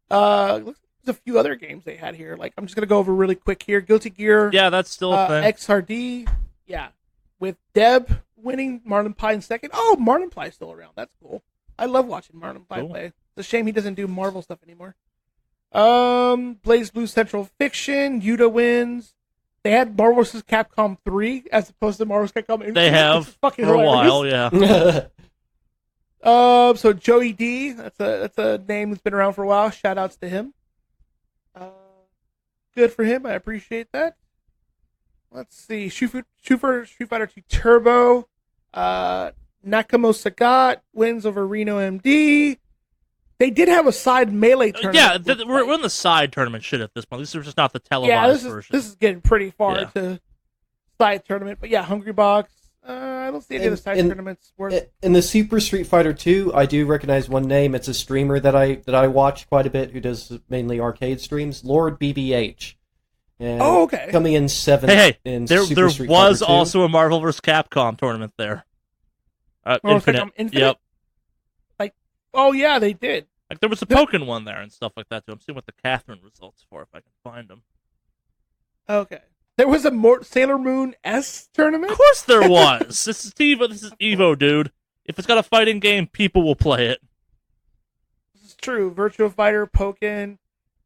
Looks like there's a few other games they had here. Like I'm just gonna go over really quick here. Guilty Gear. Yeah, that's still a thing. XRD. Yeah. With Deb winning, Marlon Pie in second. Oh, Marlon Pie's still around. That's cool. I love watching Marlon Pie play. It's a shame he doesn't do Marvel stuff anymore. Blaze Blue Central Fiction. Yuta wins. They had Marvel vs. Capcom 3 as opposed to Marvel vs. Capcom Infinite. They have fucking for hilarious. a while, yeah. So Joey D, that's a name that's been around for a while. Shout outs to him. Good for him. I appreciate that. Let's see. Street Fighter 2 Turbo. Nakamo Sagat wins over Reno MD. They did have a side melee tournament. Yeah, we're in the side tournament shit at this point. This is just not the televised version. This is getting pretty far to side tournament. But yeah, Hungry Box. I don't see any of the side tournaments worth. In the Super Street Fighter 2, I do recognize one name. It's a streamer that I watch quite a bit who does mainly arcade streams. Lord BBH. And okay. Coming in 7th. Hey, in there Super Street was Fighter 2. also a Marvel vs. Capcom tournament there. Infinite. Yep. Like, oh yeah, they did. Like there was a Pokken one there and stuff like that too. I'm seeing what the Catherine results for if I can find them. Okay. There was a Sailor Moon S tournament? Of course there was. This is EVO. This is EVO, dude. If it's got a fighting game, people will play it. This is true. Virtua Fighter, Pokken,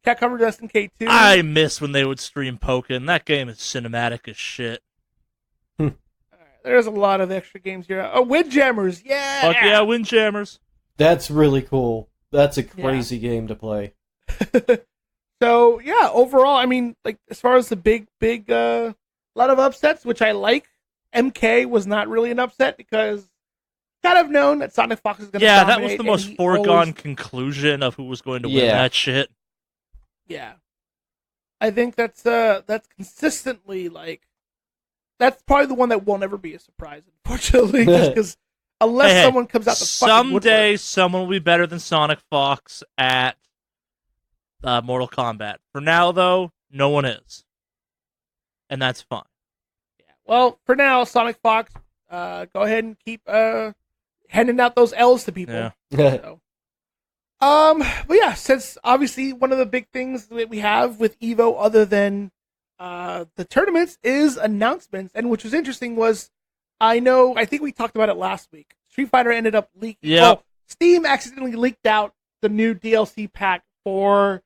Capcom Destin K2. I miss when they would stream Pokken. That game is cinematic as shit. Right, there's a lot of extra games here. Oh, Windjammers, yeah! Fuck yeah, Windjammers. That's really cool. That's a crazy game to play. So, yeah, overall, I mean, like, as far as the big, lot of upsets, which I like, MK was not really an upset because kind of known that Sonic Fox is going to dominate. Yeah, that was the most foregone conclusion of who was going to win that shit. Yeah. I think that's consistently, like, that's probably the one that will never be a surprise, unfortunately, just because unless someone comes out the fucking someday woodwork. someone will be better than Sonic Fox at Mortal Kombat. For now, though, no one is, and that's fine. Yeah. Well, for now, Sonic Fox, go ahead and keep handing out those L's to people. Yeah. So. But yeah, since obviously one of the big things that we have with Evo, other than the tournaments, is announcements, and which was interesting was, I think we talked about it last week. Street Fighter ended up leaking. Yeah. Well, Steam accidentally leaked out the new DLC pack for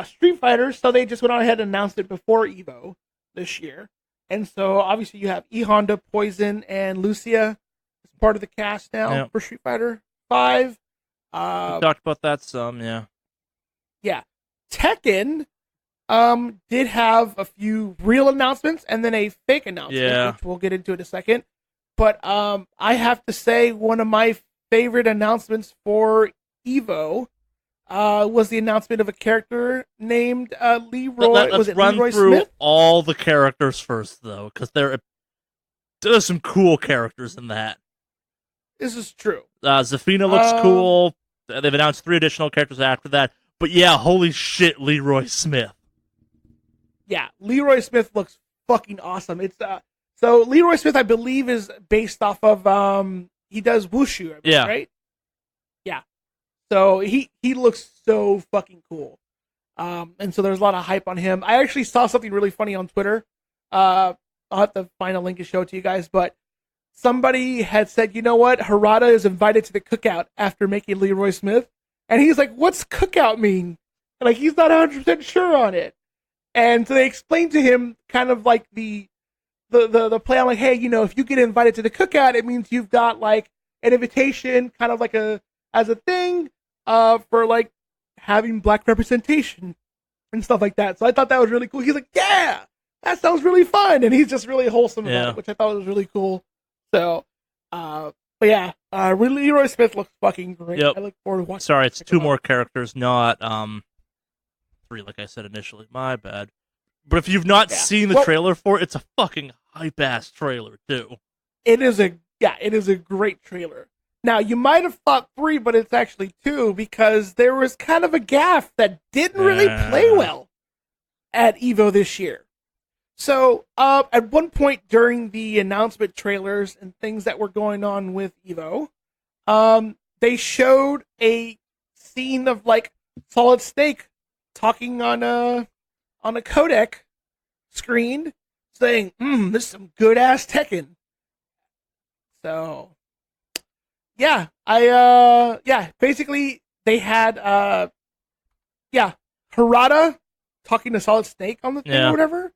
Street Fighter, so they just went on ahead and announced it before Evo this year. And so obviously you have E Honda, Poison, and Lucia as part of the cast now for Street Fighter 5. We talked about that some, yeah. Yeah. Tekken did have a few real announcements and then a fake announcement, which we'll get into in a second. But I have to say one of my favorite announcements for Evo was the announcement of a character named Leroy. Let's run Leroy through Smith? all the characters first, though, because there's some cool characters in that. This is true. Zafina looks cool. They've announced 3 additional characters after that. But yeah, holy shit, Leroy Smith. Yeah, Leroy Smith looks fucking awesome. It's so Leroy Smith, I believe, is based off of he does Wushu, right? Yeah. So he looks so fucking cool. And so there's a lot of hype on him. I actually saw something really funny on Twitter. I'll have to find a link and show it to you guys, but somebody had said, you know what? Harada is invited to the cookout after making Leroy Smith. And he's like, what's cookout mean? And like, he's not 100% sure on it. And so they explained to him kind of like the play on like, hey, if you get invited to the cookout, it means you've got like an invitation kind of like as a thing for like having black representation and stuff like that. So I thought that was really cool. He's like, yeah, that sounds really fun. And he's just really wholesome about it, which I thought was really cool. So, but yeah, Leroy Smith looks fucking great. Yep. I look forward to watching. Sorry, it's 2 more characters, not 3, like I said initially. My bad. But if you've not seen the trailer for it, it's a fucking hype ass trailer too. It is a great trailer. Now you might have thought 3, but it's actually 2 because there was kind of a gaffe that didn't really play well at Evo this year. So, at one point during the announcement trailers and things that were going on with Evo, they showed a scene of like Solid Snake talking on a codec screen, saying, "This is some good ass Tekken." So, yeah, basically they had Harada talking to Solid Snake on the thing or whatever.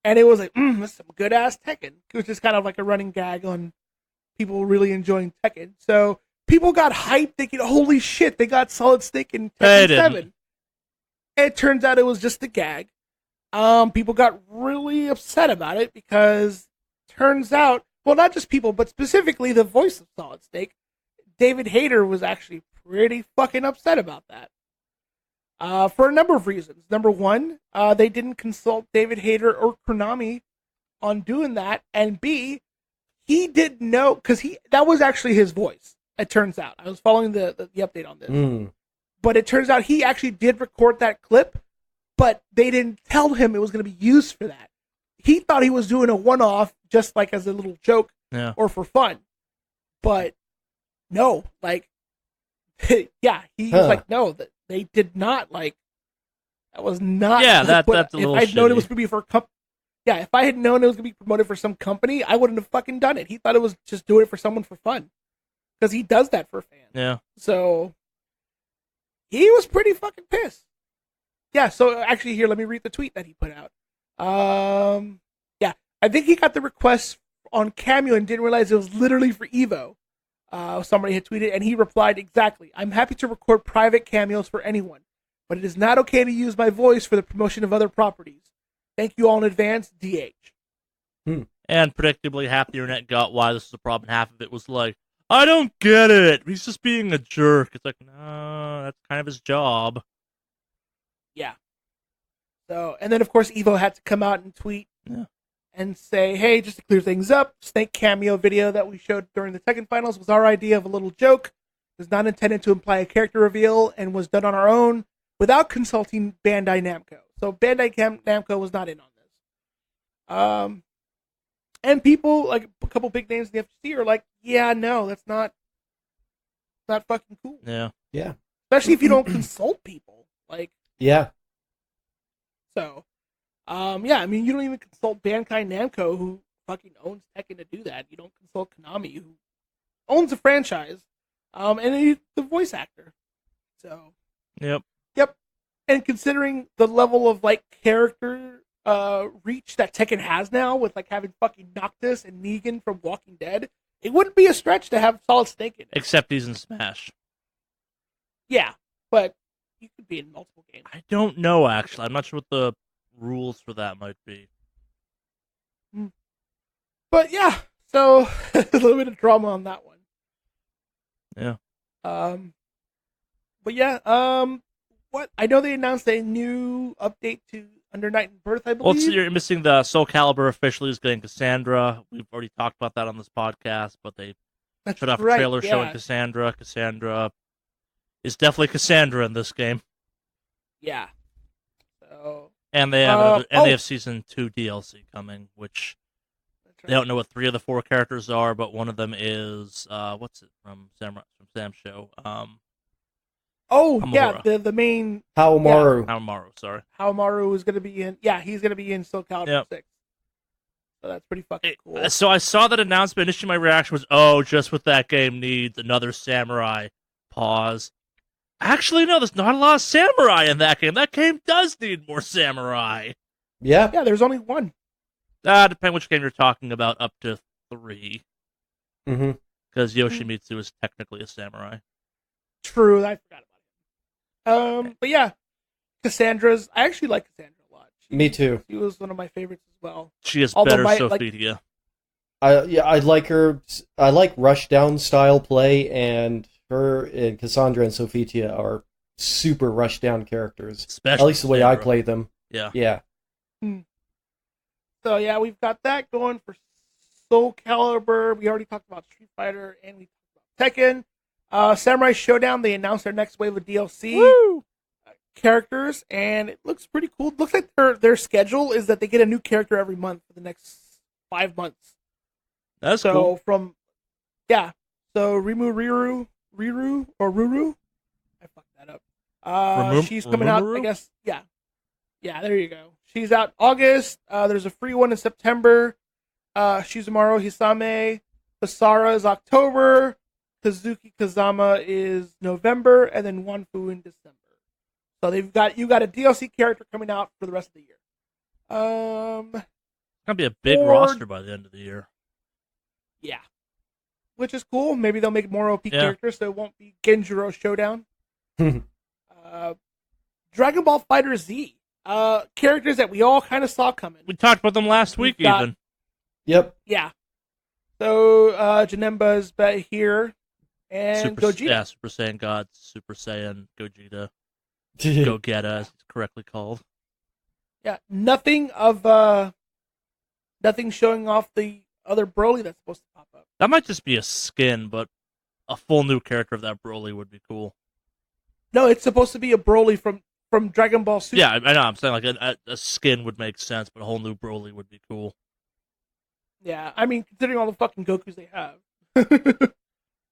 And it was like, this is some good ass Tekken. It was just kind of like a running gag on people really enjoying Tekken. So people got hyped thinking, holy shit, they got Solid Snake in Tekken 7. And it turns out it was just a gag. People got really upset about it because turns out, well, not just people, but specifically the voice of Solid Snake, David Hayter, was actually pretty fucking upset about that. For a number of reasons. Number one, they didn't consult David Hayter or Konami on doing that. And B, he didn't know, because that was actually his voice, it turns out. I was following the update on this. But it turns out he actually did record that clip, but they didn't tell him it was going to be used for that. He thought he was doing a one-off, just like as a little joke or for fun. But no, like, yeah, he was like, no, that they did not, like, that was not. Yeah, that's a little If I'd shitty. known it was going to be for if I had known it was going to be promoted for some company, I wouldn't have fucking done it. He thought it was just doing it for someone for fun. Because he does that for fans. Yeah. So, he was pretty fucking pissed. Yeah, so actually here, let me read the tweet that he put out. Yeah, I think he got the request on Cameo and didn't realize it was literally for Evo. Somebody had tweeted, and he replied, exactly, I'm happy to record private cameos for anyone, but it is not okay to use my voice for the promotion of other properties. Thank you all in advance, DH. And predictably, half the internet got why this is a problem. Half of it was like, I don't get it. He's just being a jerk. It's like, no, that's kind of his job. Yeah. So, and then of course Evo had to come out and tweet and say, hey, just to clear things up, Snake cameo video that we showed during the Tekken finals was our idea of a little joke. It was not intended to imply a character reveal and was done on our own without consulting Bandai Namco. So Bandai Namco was not in on this. And people, like a couple big names in the FGC, are like, yeah, no, that's not fucking cool. Yeah. Yeah. Especially if you don't consult people. Like, Yeah. so, yeah, I mean, you don't even consult Bandai Namco, who fucking owns Tekken, to do that. You don't consult Konami, who owns a franchise, and he's the voice actor. So, Yep. and considering the level of like character reach that Tekken has now, with like having fucking Noctis and Negan from Walking Dead, it wouldn't be a stretch to have Solid Snake in it. Except he's in Smash. Yeah, but you could be in multiple games. I don't know, actually. I'm not sure what the rules for that might be. But yeah, so a little bit of drama on that one. Yeah. But yeah, what I know they announced a new update to Under Night and Birth, I Well, believe. you're missing the Soul Calibur officially is getting Cassandra. We've already talked about that on this podcast, but they That's put off right, a trailer yeah. showing Cassandra. Cassandra is definitely Cassandra in this game. Yeah. So And they have they have Season 2 DLC coming, which that's they don't know what 3 of the 4 characters are, but one of them is what's it from Sam's show? Oh Hamura. yeah, the main Haomaru. Haomaru, sorry. Haomaru is going to be in. Yeah, he's going to be in Soul Calibur Yep. 6. So that's pretty fucking cool. So I saw that announcement. Initially, my reaction was, "Oh, just what that game needs, another samurai." Pause. Actually, no, there's not a lot of samurai in that game. That game does need more samurai. Yeah. Yeah, there's only one. Depending which game you're talking about, up to 3. Mm-hmm. Because Yoshimitsu is technically a samurai. True, I forgot about it. But yeah, Cassandra's. I actually like Cassandra a lot. Me too. She was one of my favorites as well. She is Although better like- Sophia. I like her. I like Rushdown style play, and her and Cassandra and Sophia are super Rushdown characters. Especially At least the way I Cassandra. play them. Yeah. Yeah. So yeah, we've got that going for Soul Calibur. We already talked about Street Fighter, and we talked about Tekken. Samurai Showdown. They announced their next wave of DLC characters, and it looks pretty cool. It looks like their schedule is that they get a new character every month for the next 5 months. That's So cool. So Ruru, I fucked that up. She's coming out, I guess. Yeah, there you go. She's out August. There's a free one in September. Shizumaru Hisame, Basara is October. Kazuki Kazama is November, and then Wanfu in December. So you got a DLC character coming out for the rest of the year. It's gonna be a big Or- roster by the end of the year. Yeah. Which is cool. Maybe they'll make more OP Yeah. characters so it won't be Genjiro Showdown. Dragon Ball Fighter Z. Characters that we all kind of saw coming. We talked about them last week, got- even. Yep. Yeah. So Janemba's here. And Gogeta. Yeah, Super Saiyan God, Super Saiyan Gogeta, Gogeta, as it's correctly called. Yeah. Nothing showing off the other Broly that's supposed to pop up. That might just be a skin, but a full new character of that Broly would be cool. No, it's supposed to be a Broly from Dragon Ball Super. Yeah, I know. I'm saying like a skin would make sense, but a whole new Broly would be cool. Yeah, I mean, considering all the fucking Gokus they have,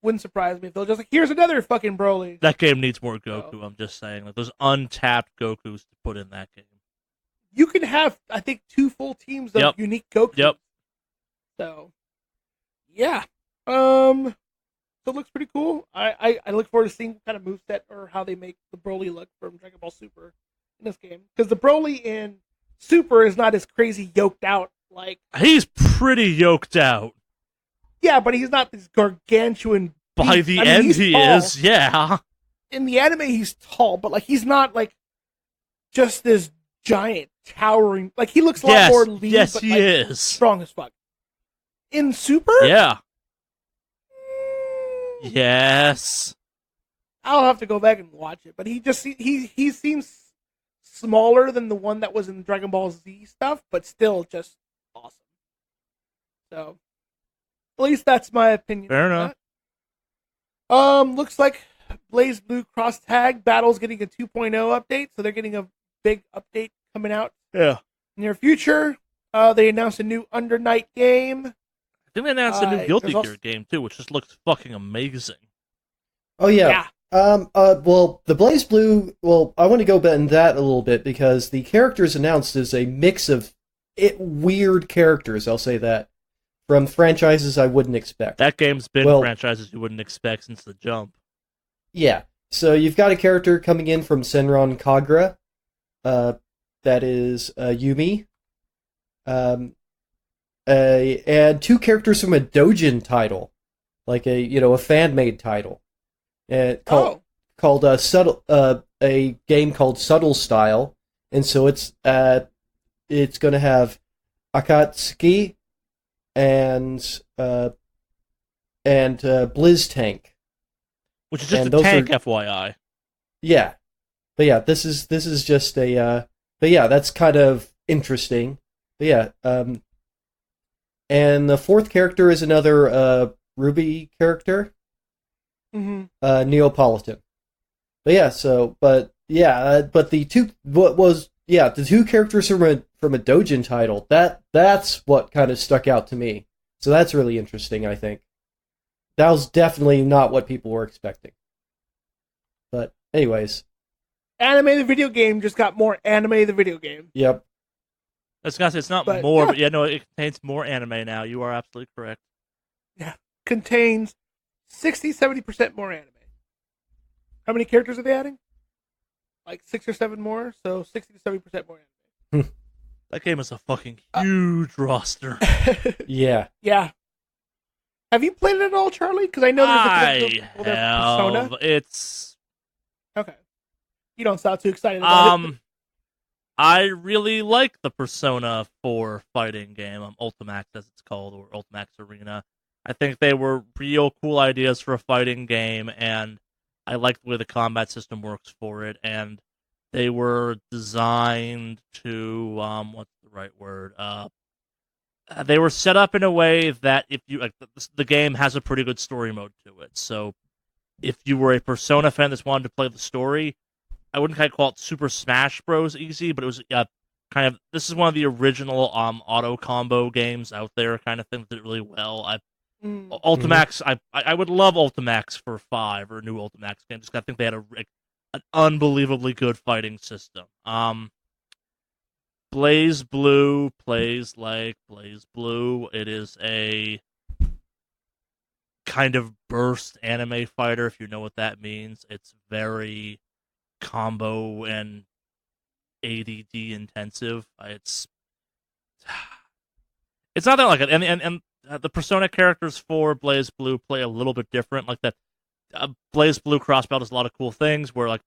wouldn't surprise me if they'll just like, here's another fucking Broly. That game needs more Goku. I'm just saying, like, there's untapped Gokus to put in that game. You can have, I think, 2 full teams of unique Gokus. Yep. So, yeah. So it looks pretty cool. I look forward to seeing what kind of moveset or how they make the Broly look from Dragon Ball Super in this game. Because the Broly in Super is not as crazy yoked out. Like, He's pretty yoked out. yeah, but he's not this gargantuan. By beast. the I mean, end, he's he tall. is. Yeah. In the anime, he's tall, but like he's not like just this giant towering. Like he looks a lot more lean. Yes, but, he like, is. strong as fuck. In Super, Yeah. Yes. I'll have to go back and watch it. But he seems smaller than the one that was in Dragon Ball Z stuff, but still just awesome. So, at least that's my opinion. Fair enough. Looks like Blaze Blue Cross Tag Battle's getting a 2.0 update, so they're getting a big update coming out near future. They announced a new Under Night game. I think they announced a new Guilty Gear game too, which just looks fucking amazing. Oh yeah. Well, the Blaze Blue. Well, I want to go in that a little bit because the characters announced is a mix of weird characters. I'll say that from franchises I wouldn't expect. That game's been franchises you wouldn't expect since the jump. Yeah. So you've got a character coming in from Senran Kagura. That is Yumi. And two characters from a Dojin title, like a fan-made title, called Subtle, a game called Subtle Style, and so it's going to have Akatsuki and Blizz Tank, which is just a tank, FYI. Yeah, but yeah, this is just a. But yeah, that's kind of interesting. But yeah, and the fourth character is another Ruby character, Neapolitan. But yeah, but the two characters from a Dojin title, that's what kind of stuck out to me. So that's really interesting. I think that was definitely not what people were expecting. But anyways, Anime the video game just got more Anime the video game. Yep. It's not more, but it contains more anime now. You are absolutely correct. Yeah. Contains 60-70% more anime. How many characters are they adding? Like 6 or 7 more, so 60-70% more anime. That game is a fucking huge roster. Yeah. Yeah. Have you played it at all, Charlie? Because I know there's a Persona. It's okay. You don't sound too excited about it. I really like the Persona 4 fighting game, Ultimax as it's called, or Ultimax Arena. I think they were real cool ideas for a fighting game, and I like the way the combat system works for it, and they were designed to, what's the right word? They were set up in a way that if you, the game has a pretty good story mode to it, so if you were a Persona fan that wanted to play the story, I wouldn't kind of call it Super Smash Bros. Easy, but it was this is one of the original auto combo games out there, kind of thing that did really well. Ultimax, I would love Ultimax for 5 or a new Ultimax game. Just I think they had an unbelievably good fighting system. Blaze Blue plays like Blaze Blue. It is a kind of burst anime fighter, if you know what that means. It's very combo and ADD intensive. It's not that like it, and the Persona characters for Blaze Blue play a little bit different. Like that, Blaze Blue Crossbelt does a lot of cool things where like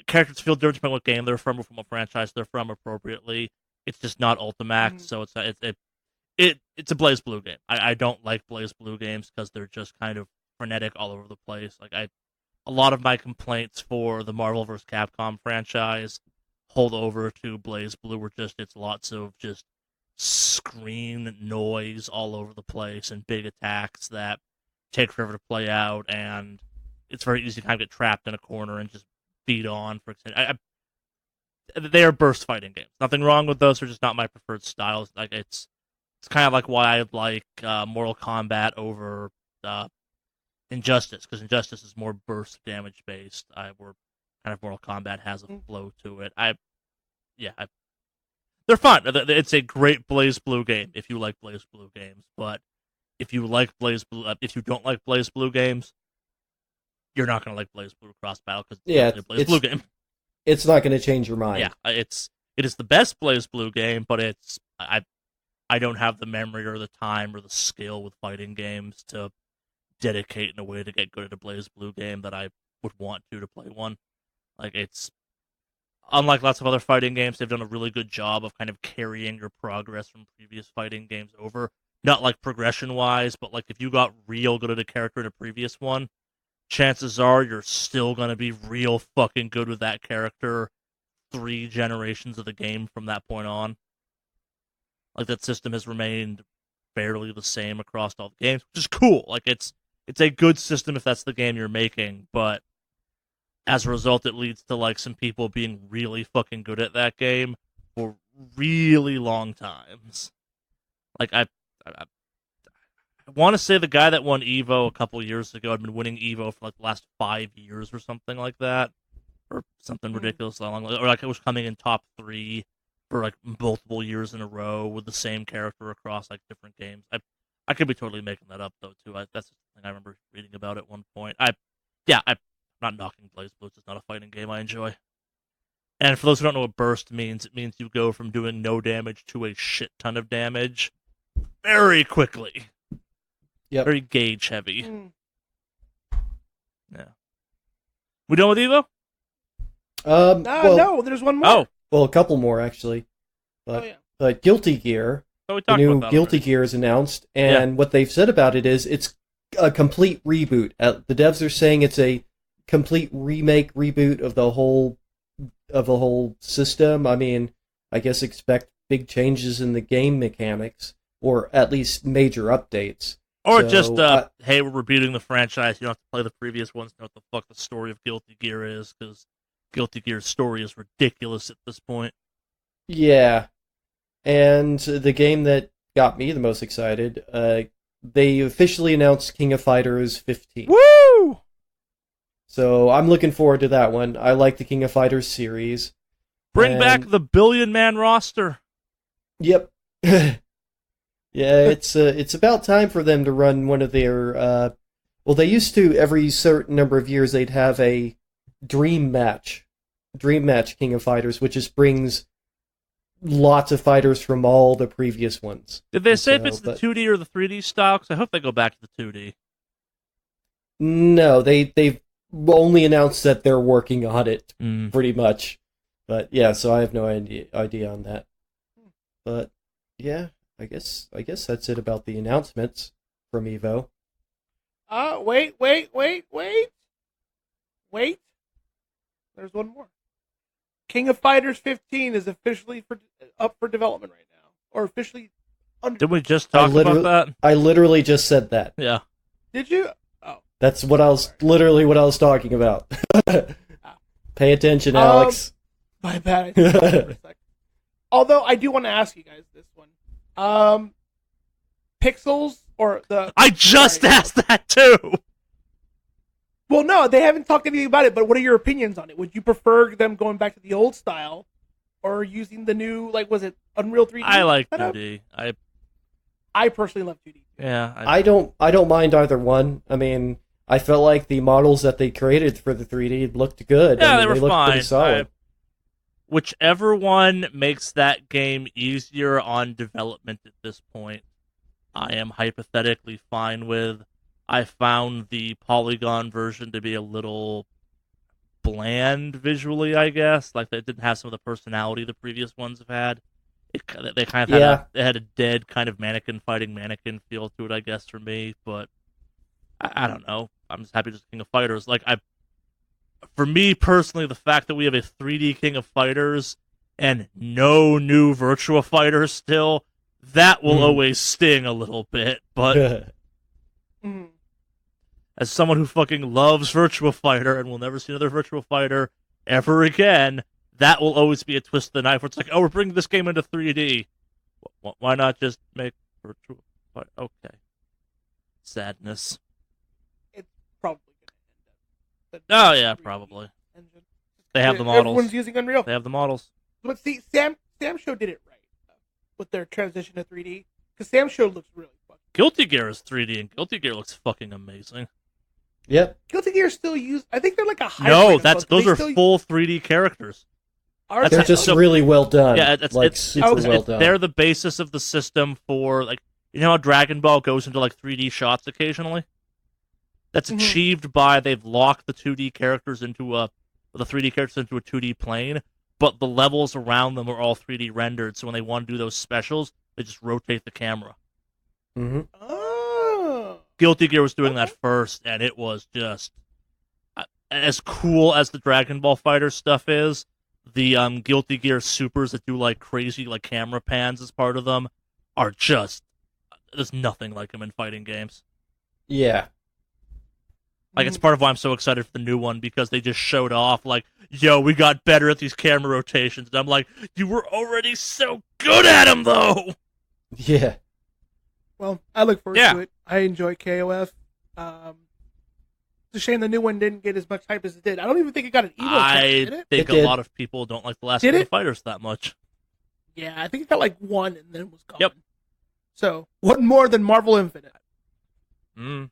characters feel different depending on what game they're from or from what franchise they're from appropriately. It's just not Ultimax, so it's a Blaze Blue game. I don't like Blaze Blue games because they're just kind of frenetic all over the place. A lot of my complaints for the Marvel vs. Capcom franchise hold over to Blaze Blue, where it's lots of just screen noise all over the place and big attacks that take forever to play out, and it's very easy to kind of get trapped in a corner and just beat on. For example, they are burst fighting games. Nothing wrong with those; they're just not my preferred styles. Like it's kind of like why I like Mortal Kombat over Injustice, because Injustice is more burst damage based. Where kind of Mortal Kombat has a flow to it. They're fun. It's a great Blaze Blue game if you like Blaze Blue games. But if you like Blaze Blue, if you don't like Blaze Blue games, you're not going to like Blaze Blue Cross Battle because it's a Blaze Blue game. It's not going to change your mind. Yeah, it is the best Blaze Blue game, but I don't have the memory or the time or the skill with fighting games to dedicate in a way to get good at a Blaze Blue game that I would want to play one. Like it's unlike lots of other fighting games, they've done a really good job of kind of carrying your progress from previous fighting games over. Not like progression wise, but like if you got real good at a character in a previous one, chances are you're still gonna be real fucking good with that character 3 generations of the game from that point on. Like that system has remained fairly the same across all the games, which is cool. Like it's a good system if that's the game you're making, but as a result, it leads to like some people being really fucking good at that game for really long times. Like I want to say the guy that won Evo a couple years ago had been winning Evo for like the last 5 years or something like that, or something ridiculous long, or like it was coming in top 3 for like multiple years in a row with the same character across like different games. I could be totally making that up though too. That's the thing I remember reading about at one point. I'm not knocking BlazBlue. It's not a fighting game I enjoy. And for those who don't know what burst means, it means you go from doing no damage to a shit ton of damage very quickly. Yep. Very gauge heavy. Yeah. We done with Evo? No, there's one more. Oh. Well, a couple more actually. But Guilty Gear, the new Guilty Gear is announced, and what they've said about it is it's a complete reboot. The devs are saying it's a complete reboot of the whole system. I mean, I guess expect big changes in the game mechanics, or at least major updates. Or hey, we're rebooting the franchise. You don't have to play the previous ones. Know what the fuck the story of Guilty Gear is, because Guilty Gear's story is ridiculous at this point. Yeah. And the game that got me the most excited, they officially announced King of Fighters 15. Woo! So I'm looking forward to that one. I like the King of Fighters series. Bring back the billion-man roster. Yep. Yeah, it's about time for them to run one of their... well, they used to, every certain number of years, they'd have a Dream Match King of Fighters, which just brings lots of fighters from all the previous ones. Did they say if it's the 2D or the 3D style? Because I hope they go back to the 2D. No, they've only announced that they're working on it, pretty much. But yeah, so I have no idea on that. But yeah, I guess that's it about the announcements from Evo. Wait. There's one more. King of Fighters 15 is officially up for development right now, or officially under. Did we just talk about that? I literally just said that. Yeah. Did you? Oh. That's what I was talking about. Pay attention, Alex. My bad. I for a sec. Although I do want to ask you guys this one. Pixels or the? I just asked that too. Well, no, they haven't talked anything about it, but what are your opinions on it? Would you prefer them going back to the old style or using the new, like, was it Unreal 3D? I like 2D. I personally love 2D. Yeah. I don't mind either one. I mean, I felt like the models that they created for the 3D looked good. Yeah, I mean, they were fine. Pretty solid. Whichever one makes that game easier on development at this point, I am hypothetically fine with. I found the Polygon version to be a little bland visually, I guess. Like, they didn't have some of the personality the previous ones have had. They kind of had a dead kind of mannequin fighting mannequin feel to it, I guess, for me. But I don't know. I'm just happy just King of Fighters. Like, for me personally, the fact that we have a 3D King of Fighters and no new Virtua Fighters still, that will always sting a little bit. But as someone who fucking loves Virtua Fighter and will never see another Virtua Fighter ever again, that will always be a twist of the knife where it's like, oh, we're bringing this game into 3D. Why not just make Virtua Fighter? Okay. Sadness. It's probably going to end up. Oh, yeah, probably. Engine. They have the models. Everyone's using Unreal. They have the models. But see, Sam Show did it right with their transition to 3D. Because Sam Show looks really fucking. Guilty Gear is 3D, and Guilty Gear looks fucking amazing. Yep. Guilty Gear still use. I think they're like a hybrid. No, those are full 3D characters. They're just really well done. Yeah, it's super well done. They're the basis of the system for, like, you know how Dragon Ball goes into like 3D shots occasionally? That's achieved by they've locked the 2D characters into the 3D characters into a 2D plane, but the levels around them are all 3D rendered. So when they want to do those specials, they just rotate the camera. Oh. Guilty Gear was doing that first, and it was just as cool as the Dragon Ball Fighter stuff is. The Guilty Gear Supers that do like crazy like camera pans as part of them, are just there's nothing like them in fighting games. Yeah. Like, it's part of why I'm so excited for the new one, because they just showed off, like, yo, we got better at these camera rotations. And I'm like, you were already so good at them, though! Yeah. Well, I look forward to it. I enjoy KOF. It's a shame the new one didn't get as much hype as it did. I don't even think it got an Evo check, did it? I think a lot of people don't like the last King of Fighters that much. Yeah, I think it got like one and then was gone. Yep. So, what more than Marvel Infinite? Yeah.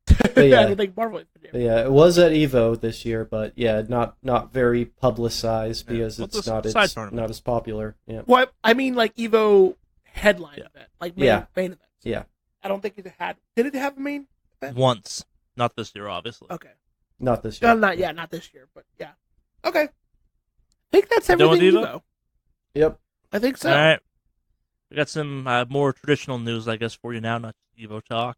I don't think Marvel Infinite. Yeah, it was at Evo this year, but yeah, not very publicized because it's not as popular. Yeah. Well, I mean, like Evo headline event, like main events. Yeah. I don't think it had. Did it have a main event? Once, not this year, obviously. Okay. Not this year. Not this year, but yeah. Okay. I think that's everything. Evo. Yep. I think so. All right. We got some more traditional news, I guess, for you now, not Evo talk.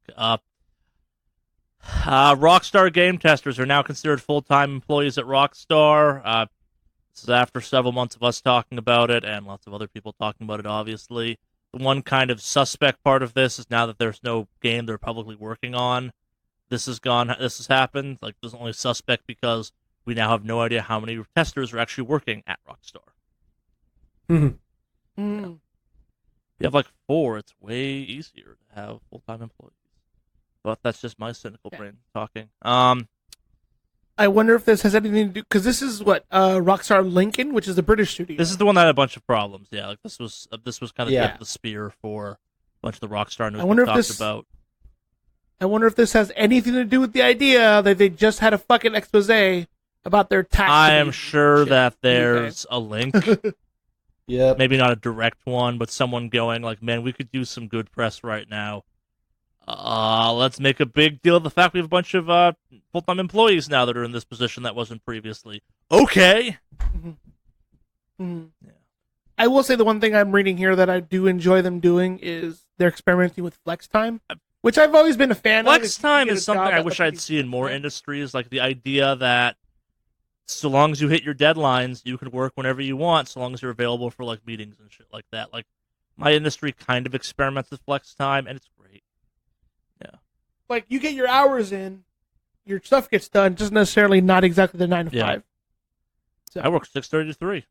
Rockstar game testers are now considered full-time employees at Rockstar. This is after several months of us talking about it and lots of other people talking about it, obviously. The one kind of suspect part of this is now that there's no game they're publicly working on, this has happened. Like, there's only suspect because we now have no idea how many testers are actually working at Rockstar. Mm-hmm. You have like 4, it's way easier to have full-time employees. But that's just my cynical brain talking. I wonder if this has anything to do, because this is what Rockstar Lincoln, which is the British studio. This is the one that had a bunch of problems. Yeah, like this was kind of the spear for a bunch of the Rockstar news we talked about. I wonder if this has anything to do with the idea that they just had a fucking expose about their tax. I am sure that there's a link. Yeah, maybe not a direct one, but someone going like, "Man, we could use some good press right now. Let's make a big deal of the fact we have a bunch of full-time employees now that are in this position that wasn't previously." Okay. Mm-hmm. Mm-hmm. Yeah. I will say the one thing I'm reading here that I do enjoy them doing is they're experimenting with flex time, which I've always been a fan of. Flex time is something I wish I'd see in more industries, like the idea that so long as you hit your deadlines, you can work whenever you want, so long as you're available for like meetings and shit like that. Like, my industry kind of experiments with flex time, and it's great. Yeah. Like, you get your hours in, your stuff gets done, just necessarily not exactly the 9 to 5. So, I work 6:30 to 3.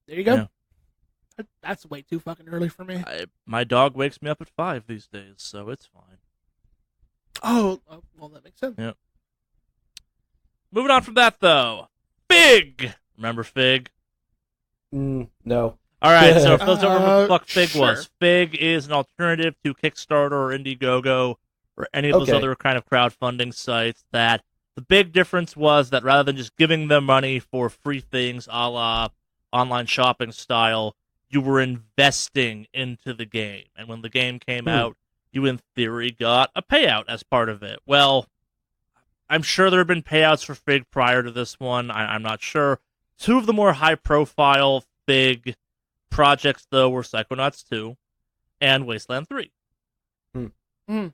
There you go. Yeah. That's way too fucking early for me. My dog wakes me up at 5 these days, so it's fine. Oh, well, that makes sense. Yeah. Moving on from that, though. Fig! Remember Fig? No. All right, so for those who don't remember what the fuck Fig was, Fig is an alternative to Kickstarter or Indiegogo or any of those other kind of crowdfunding sites. That the big difference was that rather than just giving them money for free things a la online shopping style, you were investing into the game. And when the game came out, you in theory got a payout as part of it. Well, I'm sure there have been payouts for Fig prior to this one. I'm not sure. 2 of the more high-profile Fig projects, though, were Psychonauts 2 and Wasteland 3.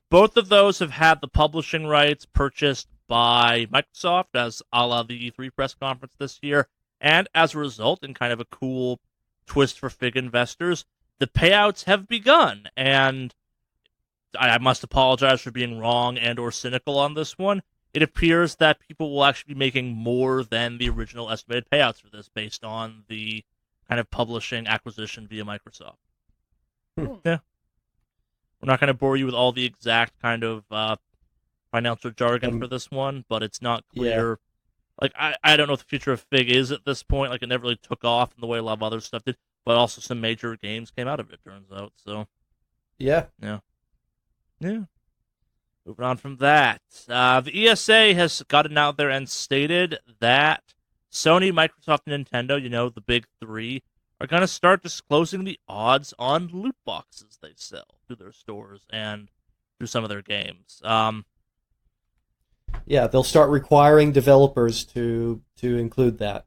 Both of those have had the publishing rights purchased by Microsoft, as a la the E3 press conference this year, and as a result, in kind of a cool twist for Fig investors, the payouts have begun, and I must apologize for being wrong and or cynical on this one. It appears that people will actually be making more than the original estimated payouts for this based on the kind of publishing acquisition via Microsoft. Yeah. We're not going to bore you with all the exact kind of financial jargon for this one, but it's not clear. Yeah. Like, I don't know what the future of Fig is at this point. Like, it never really took off in the way a lot of other stuff did, but also some major games came out of it, turns out. So, yeah. Moving on from that, the ESA has gotten out there and stated that Sony, Microsoft, and Nintendo, the big 3, are going to start disclosing the odds on loot boxes they sell through their stores and through some of their games. Yeah, they'll start requiring developers to include that.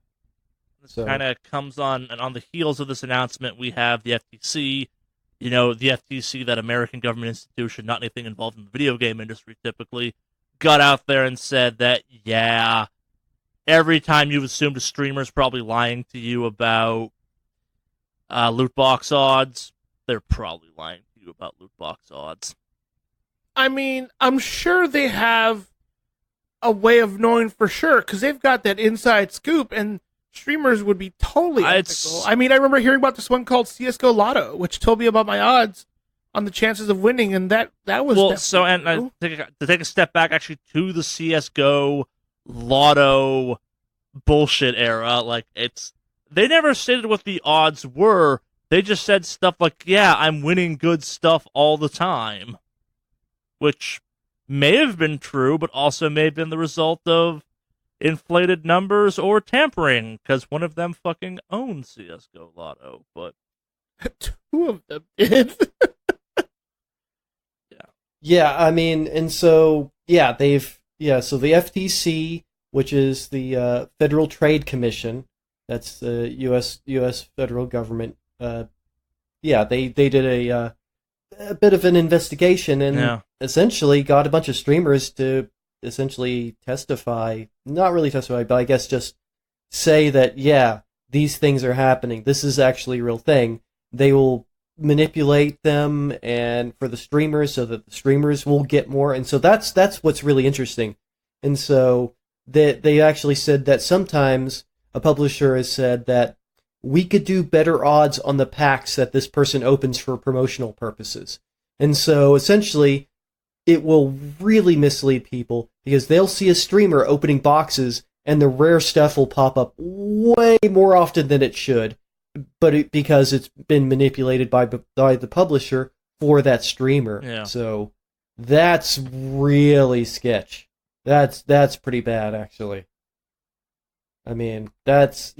This kind of comes on the heels of this announcement. We have the FTC. The FTC, that American government institution, not anything involved in the video game industry typically, got out there and said that, every time you've assumed a streamer's probably lying to you about loot box odds, they're probably lying to you about loot box odds. I mean, I'm sure they have a way of knowing for sure because they've got that inside scoop, and streamers would be totally ethical. I mean, I remember hearing about this one called CS:GO Lotto, which told me about my odds on the chances of winning, and that was well. So, and to take a step back, actually, to the CS:GO Lotto bullshit era, like they never stated what the odds were. They just said stuff like, "Yeah, I'm winning good stuff all the time," which may have been true, but also may have been the result of inflated numbers or tampering, because one of them fucking owned CS:GO Lotto. But two of them did. Yeah, I mean, and so so the FTC, which is the Federal Trade Commission, that's the U.S. federal government. They did a bit of an investigation and essentially got a bunch of streamers to essentially testify, not really testify, but I guess just say that, yeah, these things are happening. This is actually a real thing. They will manipulate them and for the streamers so that the streamers will get more. And so that's what's really interesting. And so they actually said that sometimes a publisher has said that we could do better odds on the packs that this person opens for promotional purposes. And so essentially it will really mislead people because they'll see a streamer opening boxes and the rare stuff will pop up way more often than it should, but because it's been manipulated by the publisher for that streamer. Yeah. So that's really sketch. That's pretty bad, actually. I mean, that's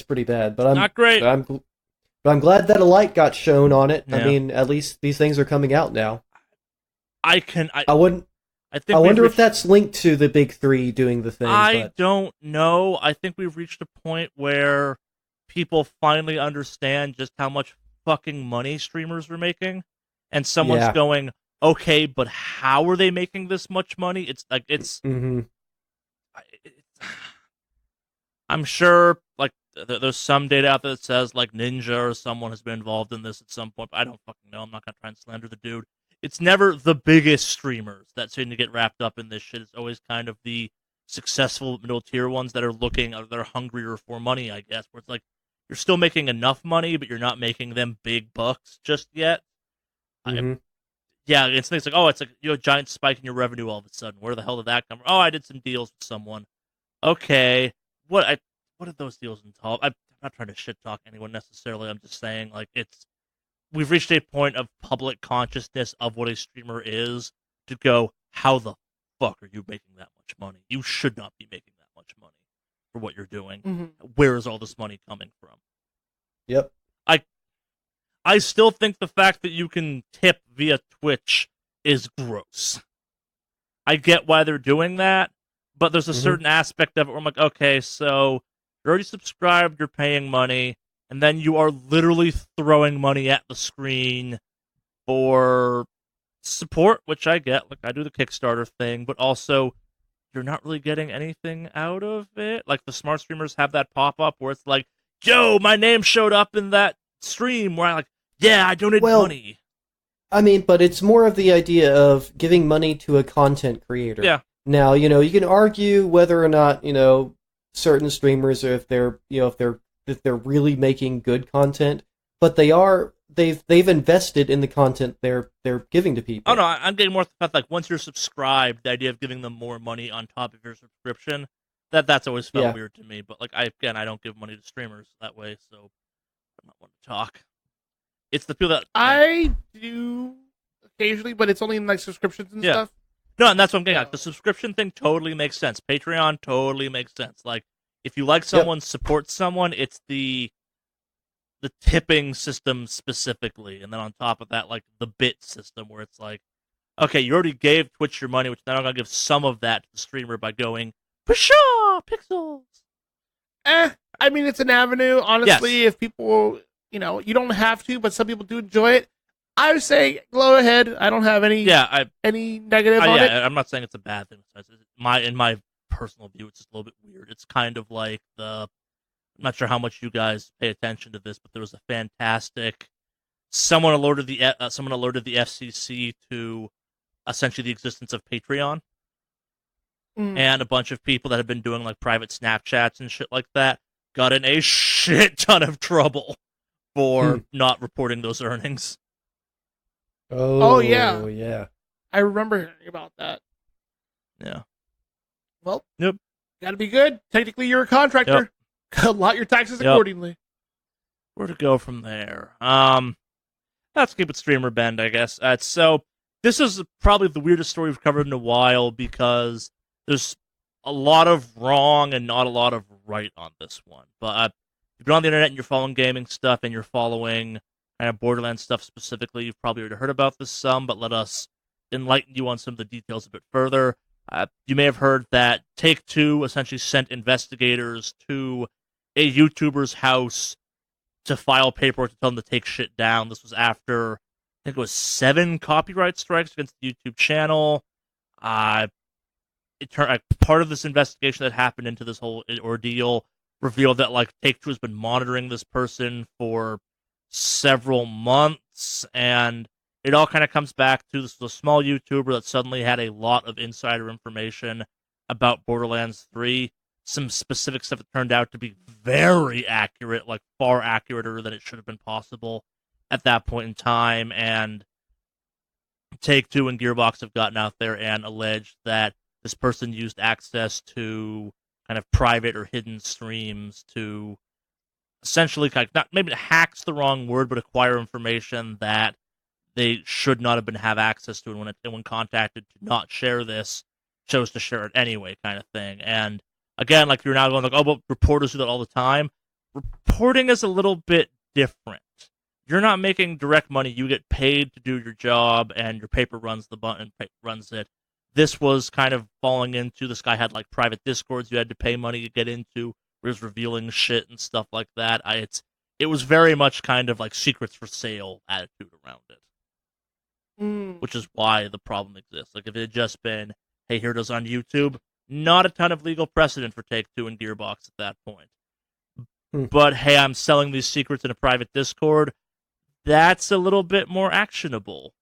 pretty bad. But not great. But I'm glad that a light got shown on it. Yeah. I mean, at least these things are coming out now. I wonder if that's linked to the big three doing the thing. I don't know. I think we've reached a point where people finally understand just how much fucking money streamers are making, and someone's going, okay, but how are they making this much money? I'm sure, like, there's some data out there that says, like, Ninja or someone has been involved in this at some point, but I don't fucking know. I'm not gonna try and slander the dude. It's never the biggest streamers that seem to get wrapped up in this shit. It's always kind of the successful middle tier ones that are hungrier for money, I guess, where it's like, you're still making enough money, but you're not making them big bucks just yet. Mm-hmm. It's things like, it's like, a giant spike in your revenue all of a sudden. Where the hell did that come from? Oh, I did some deals with someone. Okay. What did those deals involve? I'm not trying to shit talk anyone necessarily. I'm just saying, like, we've reached a point of public consciousness of what a streamer is to go, how the fuck are you making that much money? You should not be making that much money for what you're doing. Mm-hmm. Where is all this money coming from? Yep. I still think the fact that you can tip via Twitch is gross. I get why they're doing that, but there's a certain aspect of it where I'm like, okay, so you're already subscribed, you're paying money, and then you are literally throwing money at the screen for support, which I get. Like, I do the Kickstarter thing, but also you're not really getting anything out of it. Like, the smart streamers have that pop-up where it's like, yo, my name showed up in that stream where I donated money. I mean, but it's more of the idea of giving money to a content creator. Yeah. Now, you can argue whether or not, certain streamers, or if they're really making good content, but they've invested in the content they're giving to people. Oh no, I'm getting more at the fact, like, once you're subscribed, the idea of giving them more money on top of your subscription, that's always felt weird to me. But, like, I don't give money to streamers that way, so I'm not one to talk. It's the people that I do occasionally, but it's only in, like, subscriptions and stuff. No, and that's what I'm getting at. The subscription thing totally makes sense. Patreon totally makes sense. Like, if you like someone, support someone, it's the tipping system specifically, and then on top of that, like, the bit system where it's like, okay, you already gave Twitch your money, which now I'm going to give some of that to the streamer by going, pshaw, pixels. I mean, it's an avenue, honestly, if people, you don't have to, but some people do enjoy it. I would say go ahead. I don't have any negative on it. I'm not saying it's a bad thing. In my personal view, it's just a little bit weird. It's kind of like I'm not sure how much you guys pay attention to this, but there was a fantastic someone alerted the FCC to essentially the existence of Patreon, and a bunch of people that have been doing like private Snapchats and shit like that got in a shit ton of trouble for not reporting those earnings. Oh yeah, yeah. I remember hearing about that. Yeah. Well, yep. Got to be good. Technically, you're a contractor. Yep. Lot your taxes accordingly. Where to go from there? Let's keep it streamer bend, I guess. So this is probably the weirdest story we've covered in a while because there's a lot of wrong and not a lot of right on this one. But if you've been on the internet and you're following gaming stuff and you're following kind of Borderlands stuff specifically, you've probably already heard about this some, but let us enlighten you on some of the details a bit further. You may have heard that Take-Two essentially sent investigators to a YouTuber's house to file paperwork to tell them to take shit down. This was after, I think it was 7 copyright strikes against the YouTube channel. It turned part of this investigation that happened into this whole ordeal revealed that like Take-Two has been monitoring this person for several months, and it all kind of comes back to this a small YouTuber that suddenly had a lot of insider information about Borderlands 3. Some specific stuff that turned out to be very accurate, like far accurater than it should have been possible at that point in time. And Take-Two and Gearbox have gotten out there and alleged that this person used access to kind of private or hidden streams to essentially, not maybe hack's the wrong word, but acquire information that they should not have been have access to, and when contacted to not share this, chose to share it anyway, kind of thing. And again, like you're now going like, oh, but reporters do that all the time. Reporting is a little bit different. You're not making direct money; you get paid to do your job, and your paper runs the button, runs it. This was kind of falling into this guy had like private discords you had to pay money to get into, where he was revealing shit and stuff like that. It was very much kind of like secrets for sale attitude around it. Which is why the problem exists. Like if it had just been, hey, here it is on YouTube, not a ton of legal precedent for Take-Two and Gearbox at that point. But hey, I'm selling these secrets in a private Discord, that's a little bit more actionable.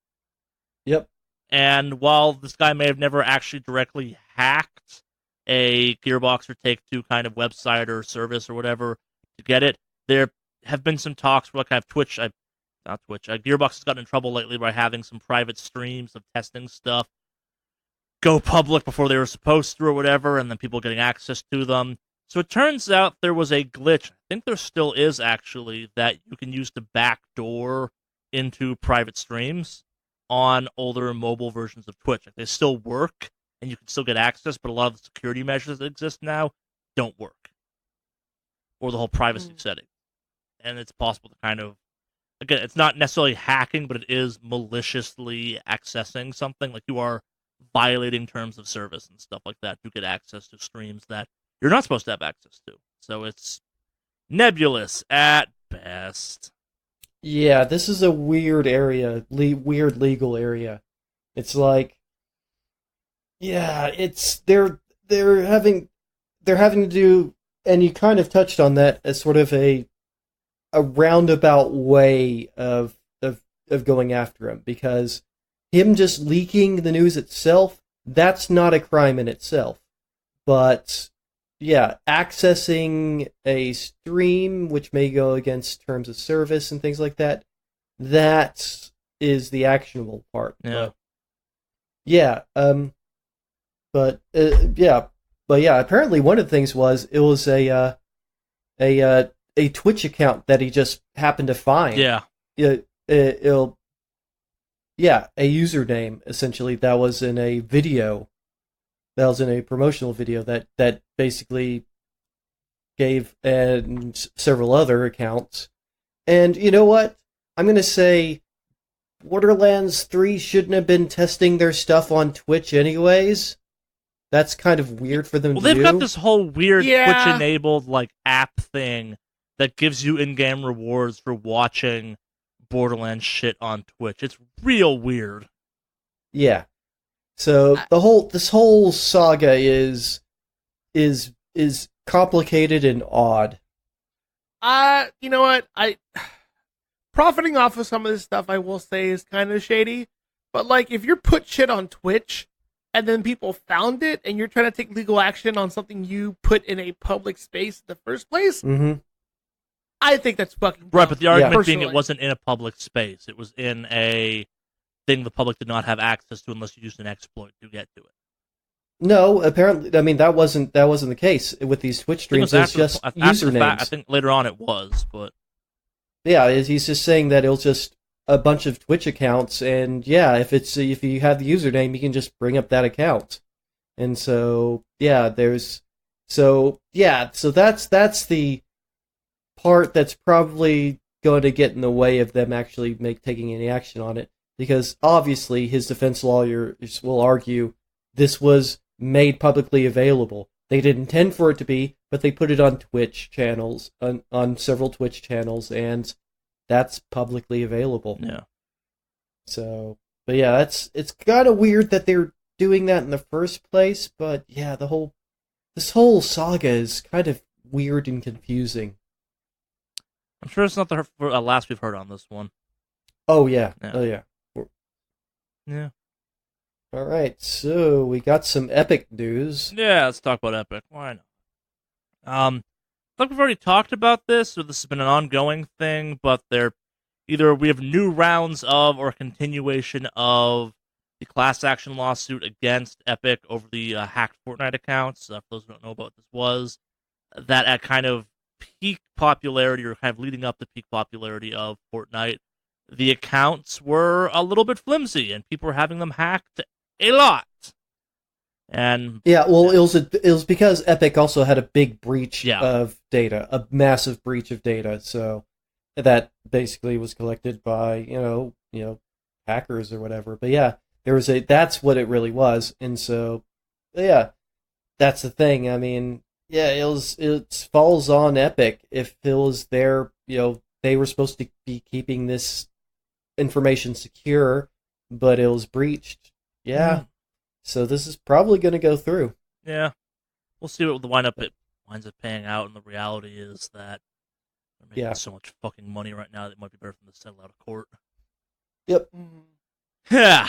Yep. And while this guy may have never actually directly hacked a Gearbox or Take-Two kind of website or service or whatever to get it, there have been some talks where like I have Gearbox has gotten in trouble lately by having some private streams of testing stuff go public before they were supposed to or whatever, and then people getting access to them. So it turns out there was a glitch, I think there still is actually, that you can use to backdoor into private streams on older mobile versions of Twitch. Like, they still work, and you can still get access, but a lot of the security measures that exist now don't work. Or the whole privacy setting. And it's possible to kind of, again, it's not necessarily hacking, but it is maliciously accessing something. Like, you are violating terms of service and stuff like that to get access to streams that you're not supposed to have access to. So it's nebulous at best. Yeah, this is a weird area, weird legal area. It's like, yeah, it's they're having to do, and you kind of touched on that as sort of a roundabout way of going after him, because him just leaking the news itself, that's not a crime in itself. But yeah, accessing a stream, which may go against terms of service and things like that, that is the actionable part. Yeah. But apparently one of the things was it was a Twitch account that he just happened to find. Yeah. A username, essentially, that was in a video. That was in a promotional video that basically gave and several other accounts. And you know what? I'm going to say Borderlands 3 shouldn't have been testing their stuff on Twitch anyways. That's kind of weird for them to do. Well, they've got this whole weird Twitch-enabled like app thing that gives you in-game rewards for watching Borderlands shit on Twitch. It's real weird. Yeah. So this whole saga is complicated and odd. You know what? profiting off of some of this stuff, I will say, is kind of shady. But like, if you're put shit on Twitch and then people found it, and you're trying to take legal action on something you put in a public space in the first place, I think that's fucking dumb. Right. But the argument being, it wasn't in a public space; it was in a thing the public did not have access to unless you used an exploit to get to it. No, apparently, I mean that wasn't the case with these Twitch streams. It's just usernames. I think later on it was, but yeah, he's just saying that it'll just a bunch of Twitch accounts, and yeah, if you have the username, you can just bring up that account, and so yeah, so that's the part that's probably going to get in the way of them actually taking any action on it, because obviously his defense lawyers will argue this was made publicly available. They didn't intend for it to be, but they put it on Twitch channels, on several Twitch channels, and that's publicly available. Yeah. So, but yeah, it's kind of weird that they're doing that in the first place, but yeah, this whole saga is kind of weird and confusing. I'm sure it's not the last we've heard on this one. Oh yeah. Yeah. All right, so we got some Epic news. Yeah, let's talk about Epic. Why not? I think we've already talked about this, or this has been an ongoing thing, but either we have new rounds of or a continuation of the class action lawsuit against Epic over the hacked Fortnite accounts. For those who don't know about what this was, that at kind of peak popularity, or kind of leading up to peak popularity of Fortnite, the accounts were a little bit flimsy, and people were having them hacked a lot. And yeah, well, it was because Epic also had a big breach of data, a massive breach of data. So that basically was collected by you know hackers or whatever. But yeah, that's what it really was. And so yeah, that's the thing. I mean, yeah, it falls on Epic if it was their, they were supposed to be keeping this information secure, but it was breached. Yeah. So this is probably going to go through. Yeah. We'll see what it winds up paying out, and the reality is that they're making so much fucking money right now that it might be better for them to settle out of court. Yep. Yeah.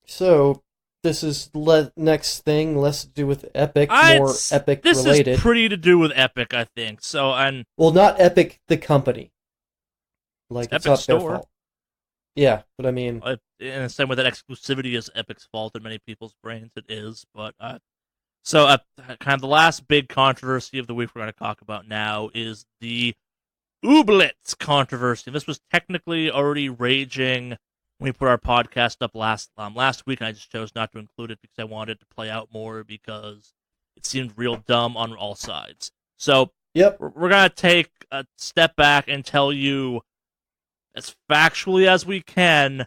So this is next thing, less to do with Epic, more Epic related. This is pretty to do with Epic, I think. Well, not Epic, the company. Like, it's not their fault. Yeah, but I mean, in the same way that exclusivity is Epic's fault in many people's brains, it is. But kind of the last big controversy of the week we're going to talk about now is the Ooblets controversy. This was technically already raging when we put our podcast up last week, and I just chose not to include it because I wanted to play out more because it seemed real dumb on all sides. So yep, we're going to take a step back and tell you as factually as we can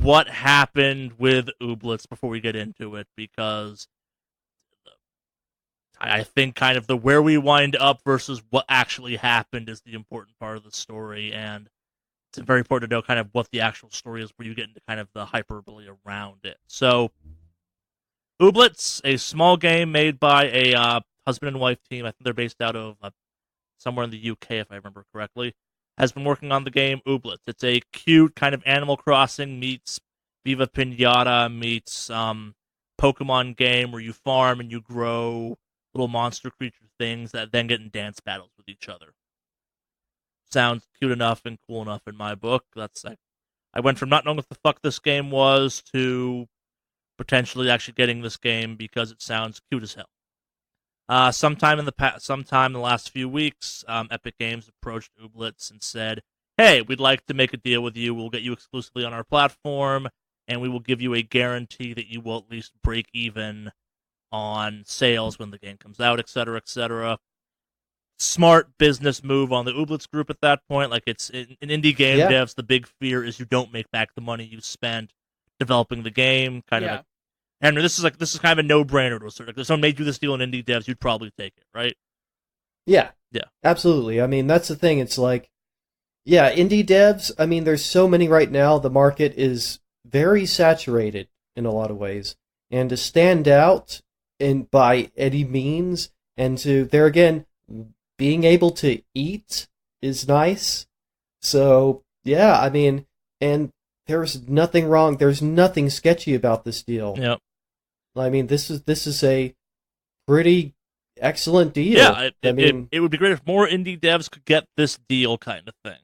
what happened with Ooblets before we get into it, because I think kind of the where we wind up versus what actually happened is the important part of the story, and it's very important to know kind of what the actual story is where you get into kind of the hyperbole around it. So, Ooblets, a small game made by a husband and wife team. I think they're based out of somewhere in the UK, if I remember correctly, has been working on the game Ooblets. It's a cute kind of Animal Crossing meets Viva Pinata meets Pokemon game where you farm and you grow little monster creature things that then get in dance battles with each other. Sounds cute enough and cool enough in my book. I went from not knowing what the fuck this game was to potentially actually getting this game because it sounds cute as hell. Sometime in the last few weeks, Epic Games approached Ooblets and said, "Hey, we'd like to make a deal with you. We'll get you exclusively on our platform, and we will give you a guarantee that you will at least break even on sales when the game comes out, etc., etc." Smart business move on the Ooblets group at that point. Like, it's in indie game devs, the big fear is you don't make back the money you spent developing the game. Henry, this is kind of a no-brainer to a certain. If someone made you this deal in indie devs, you'd probably take it, right? Yeah, absolutely. I mean, that's the thing. It's like, yeah, indie devs. I mean, there's so many right now. The market is very saturated in a lot of ways, and to stand out by any means, and to there again, being able to eat is nice. So yeah, I mean, and there's nothing wrong. There's nothing sketchy about this deal. Yep. I mean, this is a pretty excellent deal. Yeah, it would be great if more indie devs could get this deal kind of thing.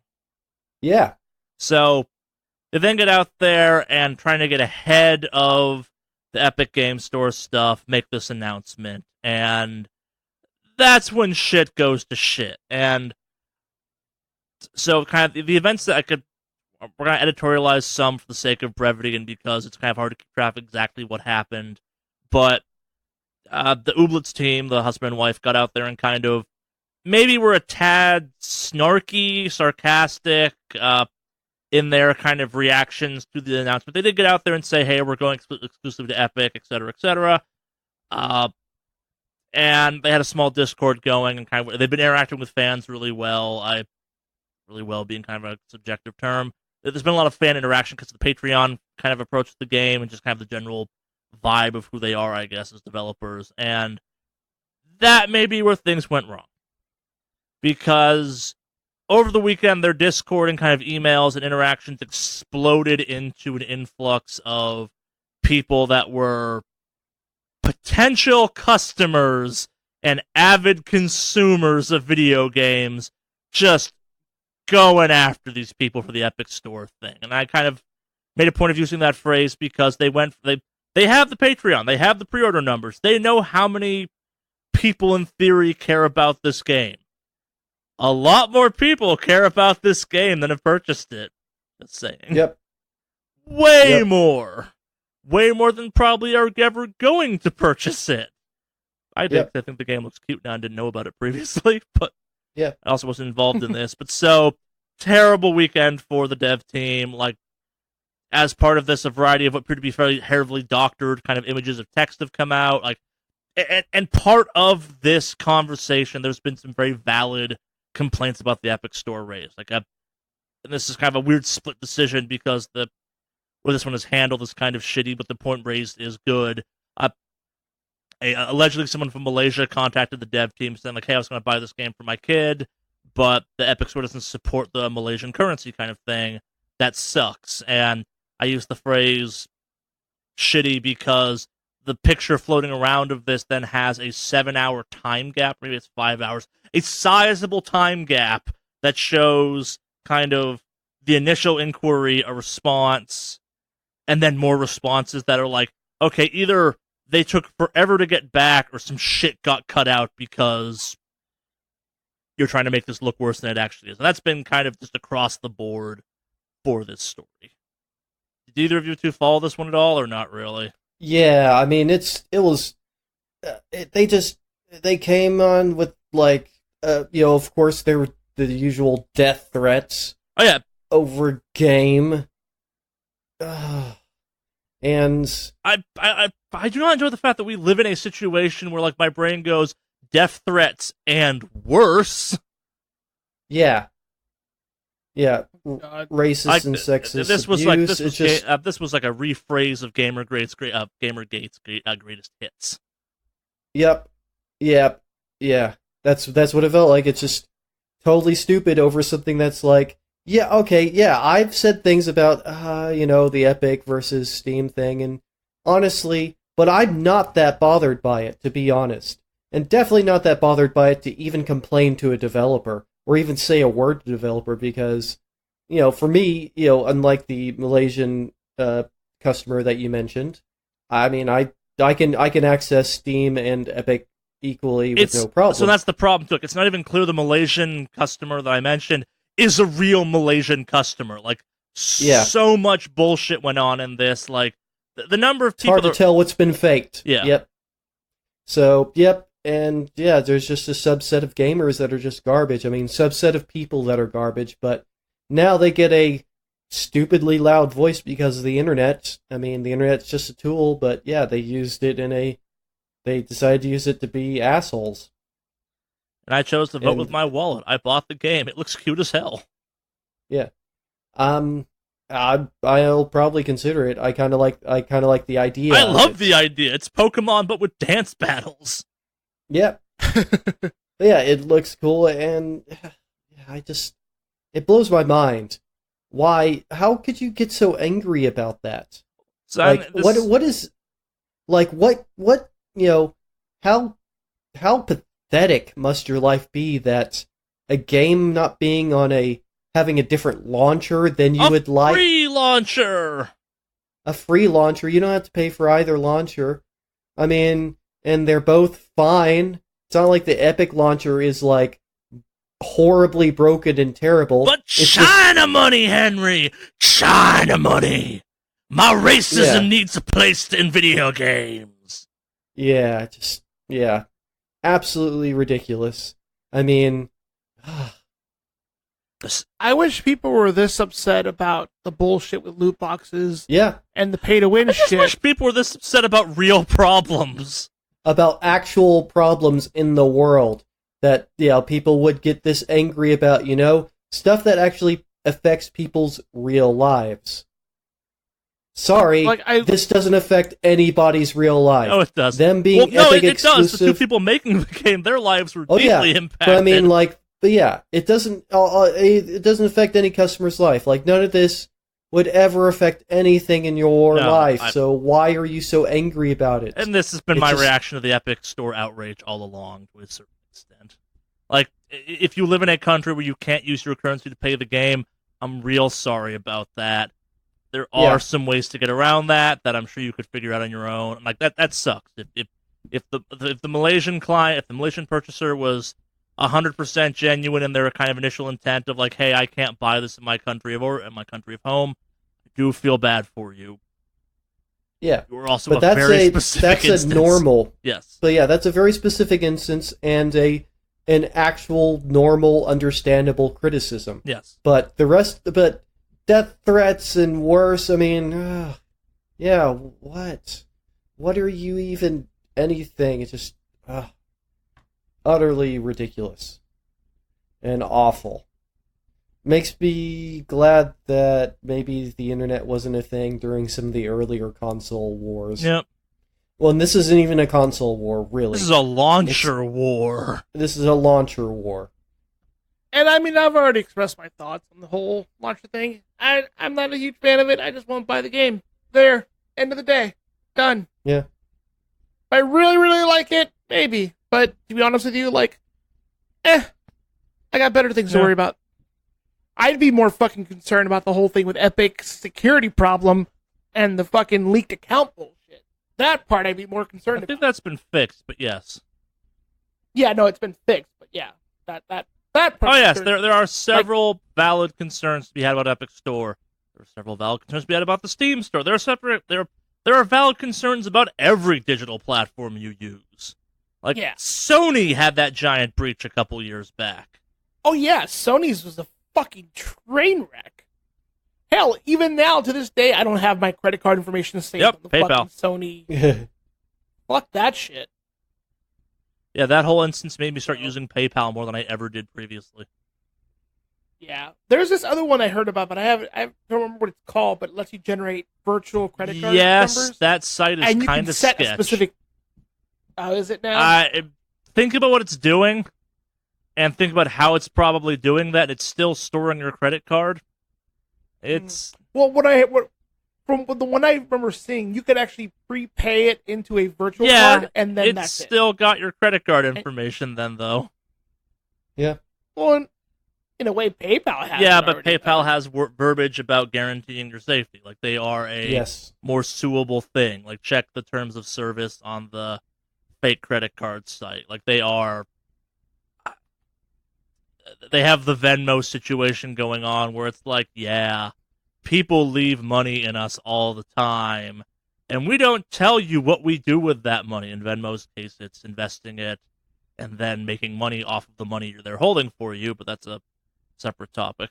Yeah. So they then get out there and trying to get ahead of the Epic Game Store stuff, make this announcement, and that's when shit goes to shit. And so kind of the events that we're going to editorialize some for the sake of brevity and because it's kind of hard to keep track of exactly what happened. But the Ooblets team, the husband and wife, got out there and kind of maybe were a tad snarky, sarcastic in their kind of reactions to the announcement. They did get out there and say, hey, we're going exclusive to Epic, etc., etc. And they had a small Discord going, and kind of they've been interacting with fans really well. Really well being kind of a subjective term. There's been a lot of fan interaction because of the Patreon kind of approach to the game and just kind of the general vibe of who they are, I guess, as developers. And that may be where things went wrong. Because over the weekend, their Discord and kind of emails and interactions exploded into an influx of people that were potential customers and avid consumers of video games just going after these people for the Epic Store thing. And I kind of made a point of using that phrase because they have the Patreon, they have the pre-order numbers, they know how many people in theory care about this game. A lot more people care about this game than have purchased it. Just saying. Yep. Way more. Way more than probably are ever going to purchase it. I think the game looks cute now. I didn't know about it previously, but yeah, I also wasn't involved in this. But so, terrible weekend for the dev team. Like, as part of this, a variety of what appear to be fairly heavily doctored kind of images of text have come out. Like, and part of this conversation, there's been some very valid complaints about the Epic Store raise. Like, and this is kind of a weird split decision because where this one is handled is kind of shitty, but the point raised is good. Allegedly, someone from Malaysia contacted the dev team saying, like, hey, I was going to buy this game for my kid, but the Epic Store doesn't support the Malaysian currency kind of thing. That sucks. And I use the phrase shitty because the picture floating around of this then has a 7-hour time gap. Maybe it's 5 hours. A sizable time gap that shows kind of the initial inquiry, a response, and then more responses that are like, okay, either they took forever to get back or some shit got cut out because you're trying to make this look worse than it actually is. And that's been kind of just across the board for this story. Did either of you two follow this one at all or not really? Yeah, I mean, they came on with, like, of course, there were the usual death threats. Oh, yeah. Over game. And I do not enjoy the fact that we live in a situation where, like, my brain goes, death threats and worse. Yeah. Yeah. Racist and sexist this was abuse. This was like a rephrase of Gamergate's greatest hits. Yep. Yeah. That's what it felt like. It's just totally stupid over something that's like, yeah, okay, yeah, I've said things about, the Epic versus Steam thing, and honestly, but I'm not that bothered by it, to be honest. And definitely not that bothered by it to even complain to a developer, or even say a word to a developer, because, for me, unlike the Malaysian customer that you mentioned, I mean, I can access Steam and Epic equally with no problem. So that's the problem, Took. It's not even clear the Malaysian customer that I mentioned is a real Malaysian customer. Like, so much bullshit went on in this. Like, the number of people... It's hard to tell what's been faked. Yeah. Yep. So, yep. And, yeah, there's just a subset of gamers that are just garbage. I mean, subset of people that are garbage, but now they get a stupidly loud voice because of the internet. I mean, the internet's just a tool, but, yeah, they used it they decided to use it to be assholes. And I chose to vote with my wallet. I bought the game. It looks cute as hell. Yeah. I'll probably consider it. I kind of like the idea. I love the idea. It's Pokemon but with dance battles. Yep. Yeah, it looks cool, and it blows my mind. Why? How could you get so angry about that? So Like, what is, like, what, how pathetic must your life be that a game not being having a different launcher than you would like? Free launcher! A free launcher. You don't have to pay for either launcher. I mean, and they're both fine. It's not like the Epic launcher is, like, horribly broken and terrible. But China money, Henry! China money! My racism needs a place in video games. Yeah, absolutely ridiculous. I mean, I wish people were this upset about the bullshit with loot boxes yeah, and the pay-to-win I just shit. wish people were this upset about real problems. about actual problems in the world that, people would get this angry about, stuff that actually affects people's real lives. Sorry, this doesn't affect anybody's real life. No, it doesn't. Them being Epic it exclusive. does. The two people making the game, their lives were deeply impacted. But I mean, it doesn't affect any customer's life. Like, none of this would ever affect anything in your life. So why are you so angry about it? And this has been my reaction to the Epic Store outrage all along, to a certain extent. Like, if you live in a country where you can't use your currency to pay the game, I'm real sorry about that. There are some ways to get around that I'm sure you could figure out on your own. Like, that sucks. If the Malaysian client, if the Malaysian purchaser was 100% genuine in their kind of initial intent of like, hey, I can't buy this in my country of home, I do feel bad for you. Yeah, You're also but that's very specific instance. A normal. Yes. But yeah, that's a very specific instance and an actual normal, understandable criticism. Yes. But the rest, death threats and worse, I mean, what? What are you even anything? It's just utterly ridiculous and awful. Makes me glad that maybe the internet wasn't a thing during some of the earlier console wars. Yep. Well, and this isn't even a console war, really. This is a launcher war. This is a launcher war. And I mean, I've already expressed my thoughts on the whole launcher thing. I'm not a huge fan of it. I just won't buy the game. There. End of the day. Done. Yeah. If I really, really like it, maybe. But to be honest with you, I got better things to worry about. I'd be more fucking concerned about the whole thing with Epic's security problem and the fucking leaked account bullshit. That part I'd be more concerned about. I think that's been fixed, but yes. Yeah, no, it's been fixed, but yeah. That part. Oh yes, there are several valid concerns to be had about Epic Store. There are several valid concerns to be had about the Steam Store. There are valid concerns about every digital platform you use. Like, Sony had that giant breach a couple years back. Oh yeah, Sony's was a fucking train wreck. Hell, even now, to this day, I don't have my credit card information saved on the PayPal. fucking Sony. Fuck that shit. Yeah, that whole instance made me start using PayPal more than I ever did previously. Yeah. There's this other one I heard about, but I don't remember what it's called, but it lets you generate virtual credit card numbers. Yes, that site is kind of sketch. And you can set a specific... Oh, is it now? Think about what it's doing, and think about how it's probably doing that. It's still storing your credit card. It's... Well, from the one I remember seeing, you could actually prepay it into a virtual card, and then that's it. It's still got your credit card information then, though. Yeah. Well, in a way, PayPal has. Yeah, but PayPal has verbiage about guaranteeing your safety. Like, they are a more suable thing. Like, check the terms of service on the fake credit card site. Like, they have the Venmo situation going on where it's like, people leave money in us all the time, and we don't tell you what we do with that money. In Venmo's case, it's investing it and then making money off of the money they're holding for you, but that's a separate topic.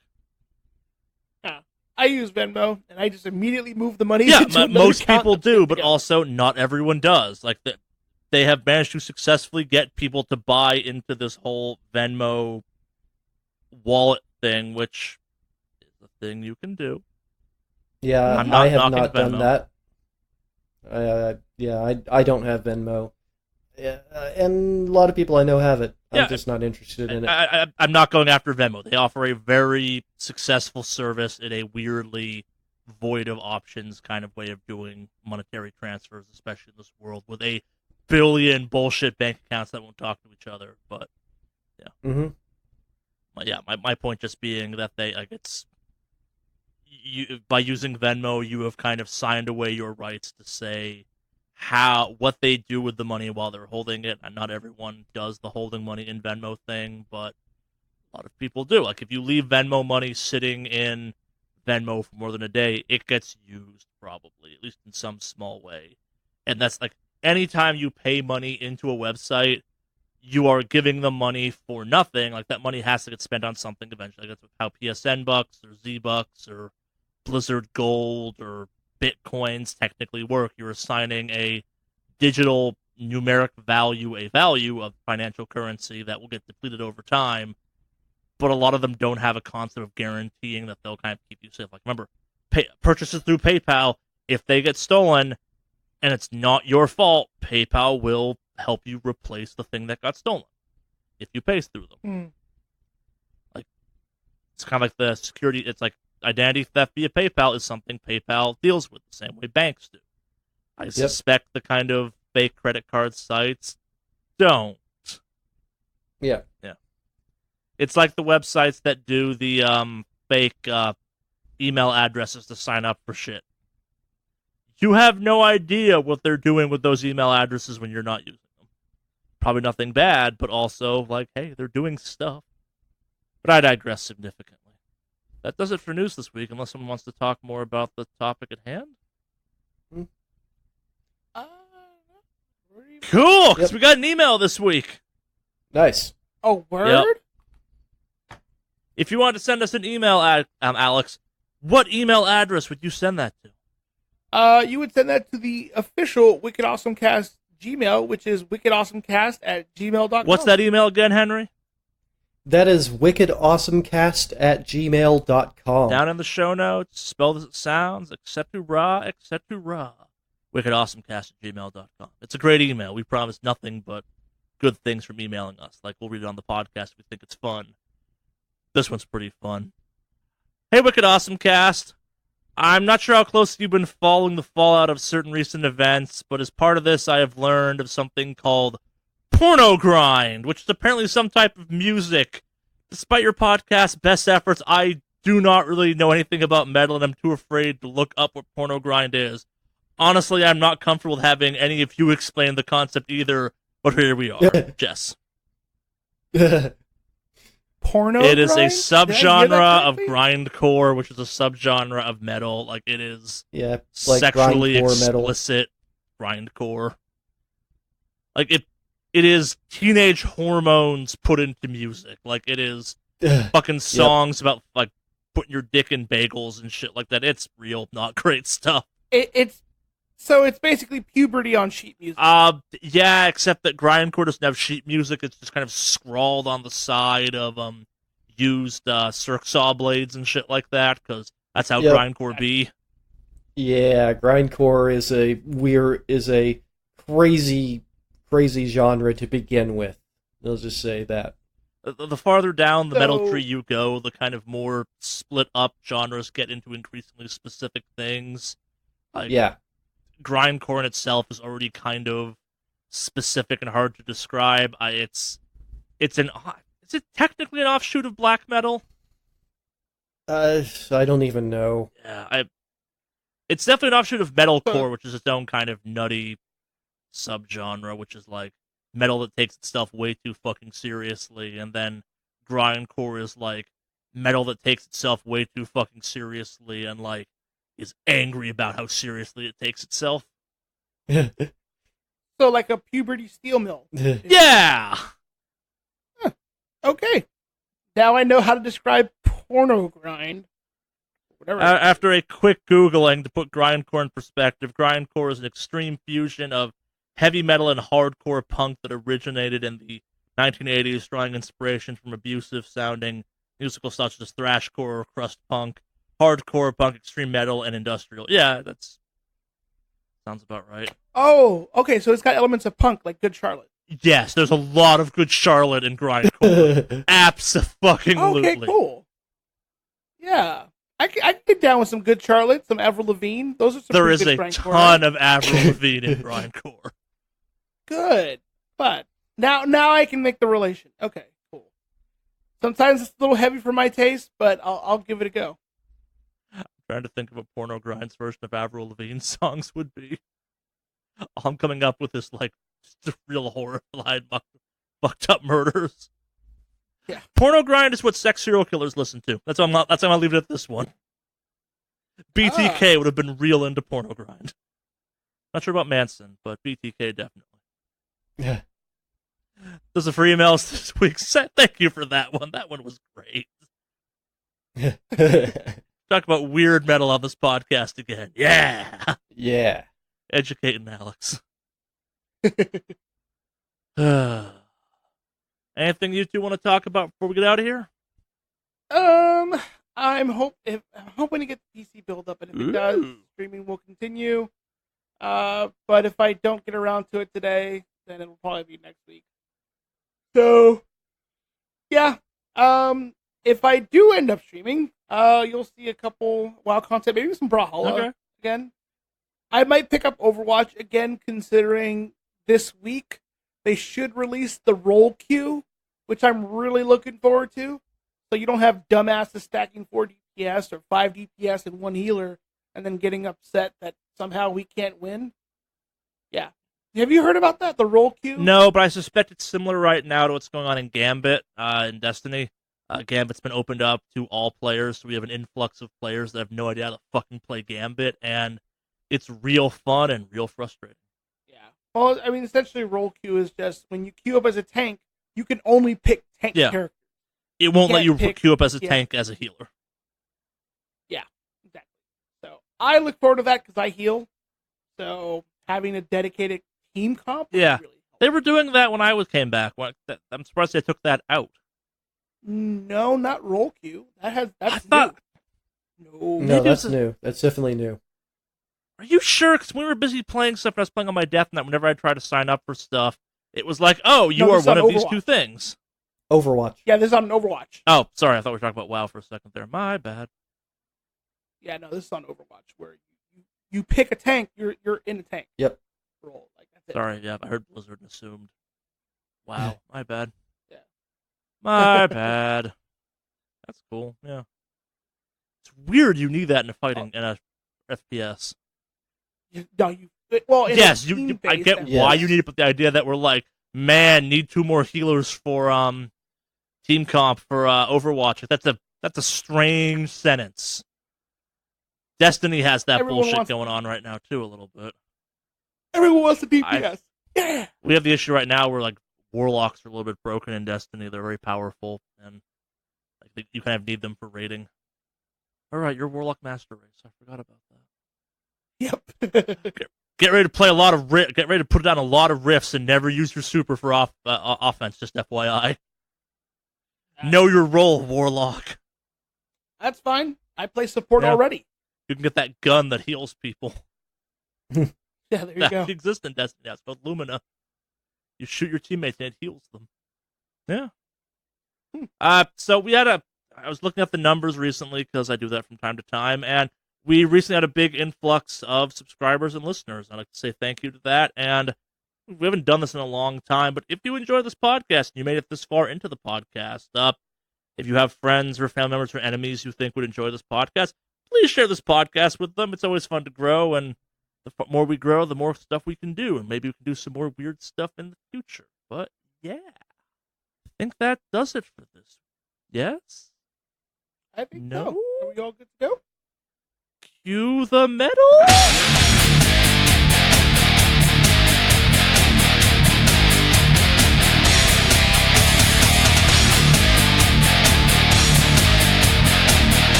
I use Venmo, and I just immediately move the money. Yeah, most people do, but also not everyone does. Like, they have managed to successfully get people to buy into this whole Venmo wallet thing, which is a thing you can do. Yeah, I have not done that. I don't have Venmo. And a lot of people I know have it. I'm just not interested in it. I'm not going after Venmo. They offer a very successful service in a weirdly void of options kind of way of doing monetary transfers, especially in this world with a billion bullshit bank accounts that won't talk to each other. But yeah, my point just being that they by using Venmo, you have kind of signed away your rights to say what they do with the money while they're holding it. And not everyone does the holding money in Venmo thing, but a lot of people do. Like if you leave Venmo money sitting in Venmo for more than a day, it gets used probably, at least in some small way. And that's like anytime you pay money into a website, you are giving them money for nothing. Like that money has to get spent on something eventually. That's how PSN bucks or Z bucks or Blizzard Gold or Bitcoins technically work. You're assigning a digital numeric value, a value of financial currency that will get depleted over time. But a lot of them don't have a concept of guaranteeing that they'll kind of keep you safe. Like remember, purchases through PayPal, if they get stolen and it's not your fault, PayPal will help you replace the thing that got stolen if you pay through them. Like it's kind of like the security. It's like identity theft via PayPal is something PayPal deals with the same way banks do. I suspect the kind of fake credit card sites don't. Yeah. It's like the websites that do the fake email addresses to sign up for shit. You have no idea what they're doing with those email addresses when you're not using them. Probably nothing bad, but also like, hey, they're doing stuff. But I digress significantly. That does it for news this week, unless someone wants to talk more about the topic at hand. Cool, because we got an email this week. Nice. Oh, word? Yep. If you want to send us an email, Alex, what email address would you send that to? You would send that to the official Wicked Awesome Cast Gmail, which is wickedawesomecast@gmail.com. What's that email again, Henry? That is wickedawesomecast@gmail.com. Down in the show notes, spelled as it sounds, etc. wickedawesomecast@gmail.com. It's a great email. We promise nothing but good things from emailing us. Like, we'll read it on the podcast if we think it's fun. This one's pretty fun. Hey, Wicked Awesome Cast. I'm not sure how close you've been following the fallout of certain recent events, but as part of this, I have learned of something called Porno Grind, which is apparently some type of music. Despite your podcast's best efforts, I do not really know anything about metal, and I'm too afraid to look up what Porno Grind is. Honestly, I'm not comfortable with having any of you explain the concept either, but here we are. Jess. Porno It is grind? a subgenre of grindcore, which is a subgenre of metal. Like, it is like sexually grindcore explicit grindcore. Like, it is teenage hormones put into music. Like, it is fucking songs about, like, putting your dick in bagels and shit like that. It's real, not great stuff. So it's basically puberty on sheet music. Yeah, except that grindcore doesn't have sheet music. It's just kind of scrawled on the side of used circ saw blades and shit like that, because that's how grindcore be. Yeah, grindcore is a crazy genre to begin with. I'll just say that. The farther down the metal tree you go, the kind of more split up genres get into increasingly specific things. Like, grindcore in itself is already kind of specific and hard to describe. Is it technically an offshoot of black metal? I don't even know. Yeah, it's definitely an offshoot of metalcore, which is its own kind of nutty subgenre, which is like metal that takes itself way too fucking seriously, and then grindcore is like metal that takes itself way too fucking seriously and like is angry about how seriously it takes itself. So like a puberty steel mill. Yeah! Huh. Okay. Now I know how to describe Porno Grind. Whatever. After a quick Googling to put grindcore in perspective, grindcore is an extreme fusion of heavy metal and hardcore punk that originated in the 1980s, drawing inspiration from abusive-sounding musical such as thrashcore or crust punk, hardcore punk, extreme metal, and industrial. Yeah, that sounds about right. Oh, okay, so it's got elements of punk, like Good Charlotte. Yes, there's a lot of good Charlotte in Grindcore. Absolutely. Okay, cool. Yeah. I can get down with some good Charlotte, some Avril Lavigne. Those are some There is good a Grindcore, ton of Avril Lavigne in Grindcore. Good. But now I can make the relation. Okay, cool. Sometimes it's a little heavy for my taste, but I'll give it a go. I'm trying to think of a Porno Grinds version of Avril Lavigne songs would be. All I'm coming up with is like just real horrified, fucked up murders. Yeah. Porno Grind is what sex serial killers listen to. That's why I'm gonna leave it at this one. BTK would have been real into Porno Grind. Not sure about Manson, but BTK definitely. Yeah. There's a free emails this week. Thank you for that one. That one was great. Talk about weird metal on this podcast again. Yeah. Yeah. Educating Alex. Anything you two want to talk about before we get out of here? I'm hoping to get the PC build up, and if it does, streaming will continue. But if I don't get around to it today, then it'll probably be next week. So, yeah. If I do end up streaming, you'll see a couple WoW content, maybe some Brawlhalla again. I might pick up Overwatch again, considering this week they should release the role queue, which I'm really looking forward to. So you don't have dumbasses stacking 4 DPS or 5 DPS and 1 healer and then getting upset that somehow we can't win. Yeah. Have you heard about that, the role queue? No, but I suspect it's similar right now to what's going on in Gambit in Destiny. Gambit's been opened up to all players, so we have an influx of players that have no idea how to fucking play Gambit, and it's real fun and real frustrating. Yeah. Well, I mean, essentially, role queue is just when you queue up as a tank, you can only pick tank characters. It won't let you queue up as a tank as a healer. Yeah, exactly. So I look forward to that because I heal. So having a dedicated team comp really helps. They were doing that when I came back. I'm surprised they took that out. No, not role queue. That's new. No, that's new. That's definitely new. Are you sure? Because we were busy playing stuff, and I was playing on my Deathnet. Whenever I tried to sign up for stuff, it was like, "Oh, you are one of these two things." Overwatch. Yeah, this is on Overwatch. Oh, sorry. I thought we were talking about WoW for a second there. My bad. Yeah, no, this is on Overwatch where you pick a tank. You're in a tank. Yep. Role. Like, that's it. Sorry. Yeah, I heard Blizzard and assumed. Wow. My bad. Yeah. My bad. That's cool. Yeah. It's weird you need that in a fighting in a FPS. Yes, I get why you need it, but the idea that we're like, man, need 2 more healers for team comp for Overwatch. That's a strange sentence. Destiny has that bullshit going on right now too, a little bit. Everyone wants the DPS. Yeah. We have the issue right now where like warlocks are a little bit broken in Destiny. They're very powerful, and like you kind of need them for raiding. All right, you're Warlock Master Race. I forgot about that. Yep. Get ready to play a lot of get ready to put down a lot of rifts and never use your super for offense. Just FYI. Know your role, Warlock. That's fine. I play support already. You can get that gun that heals people. Yeah, there you go. That exists in Destiny. It's called Lumina. You shoot your teammates and it heals them. Yeah. So I was looking at the numbers recently because I do that from time to time, and we recently had a big influx of subscribers and listeners. I'd like to say thank you to that. And we haven't done this in a long time, but if you enjoy this podcast and you made it this far into the podcast, if you have friends or family members or enemies you think would enjoy this podcast, please share this podcast with them. It's always fun to grow, and the more we grow, the more stuff we can do, and maybe we can do some more weird stuff in the future. But yeah, I think that does it for this. Yes? I think so. Are we all good to go? Cue the metal!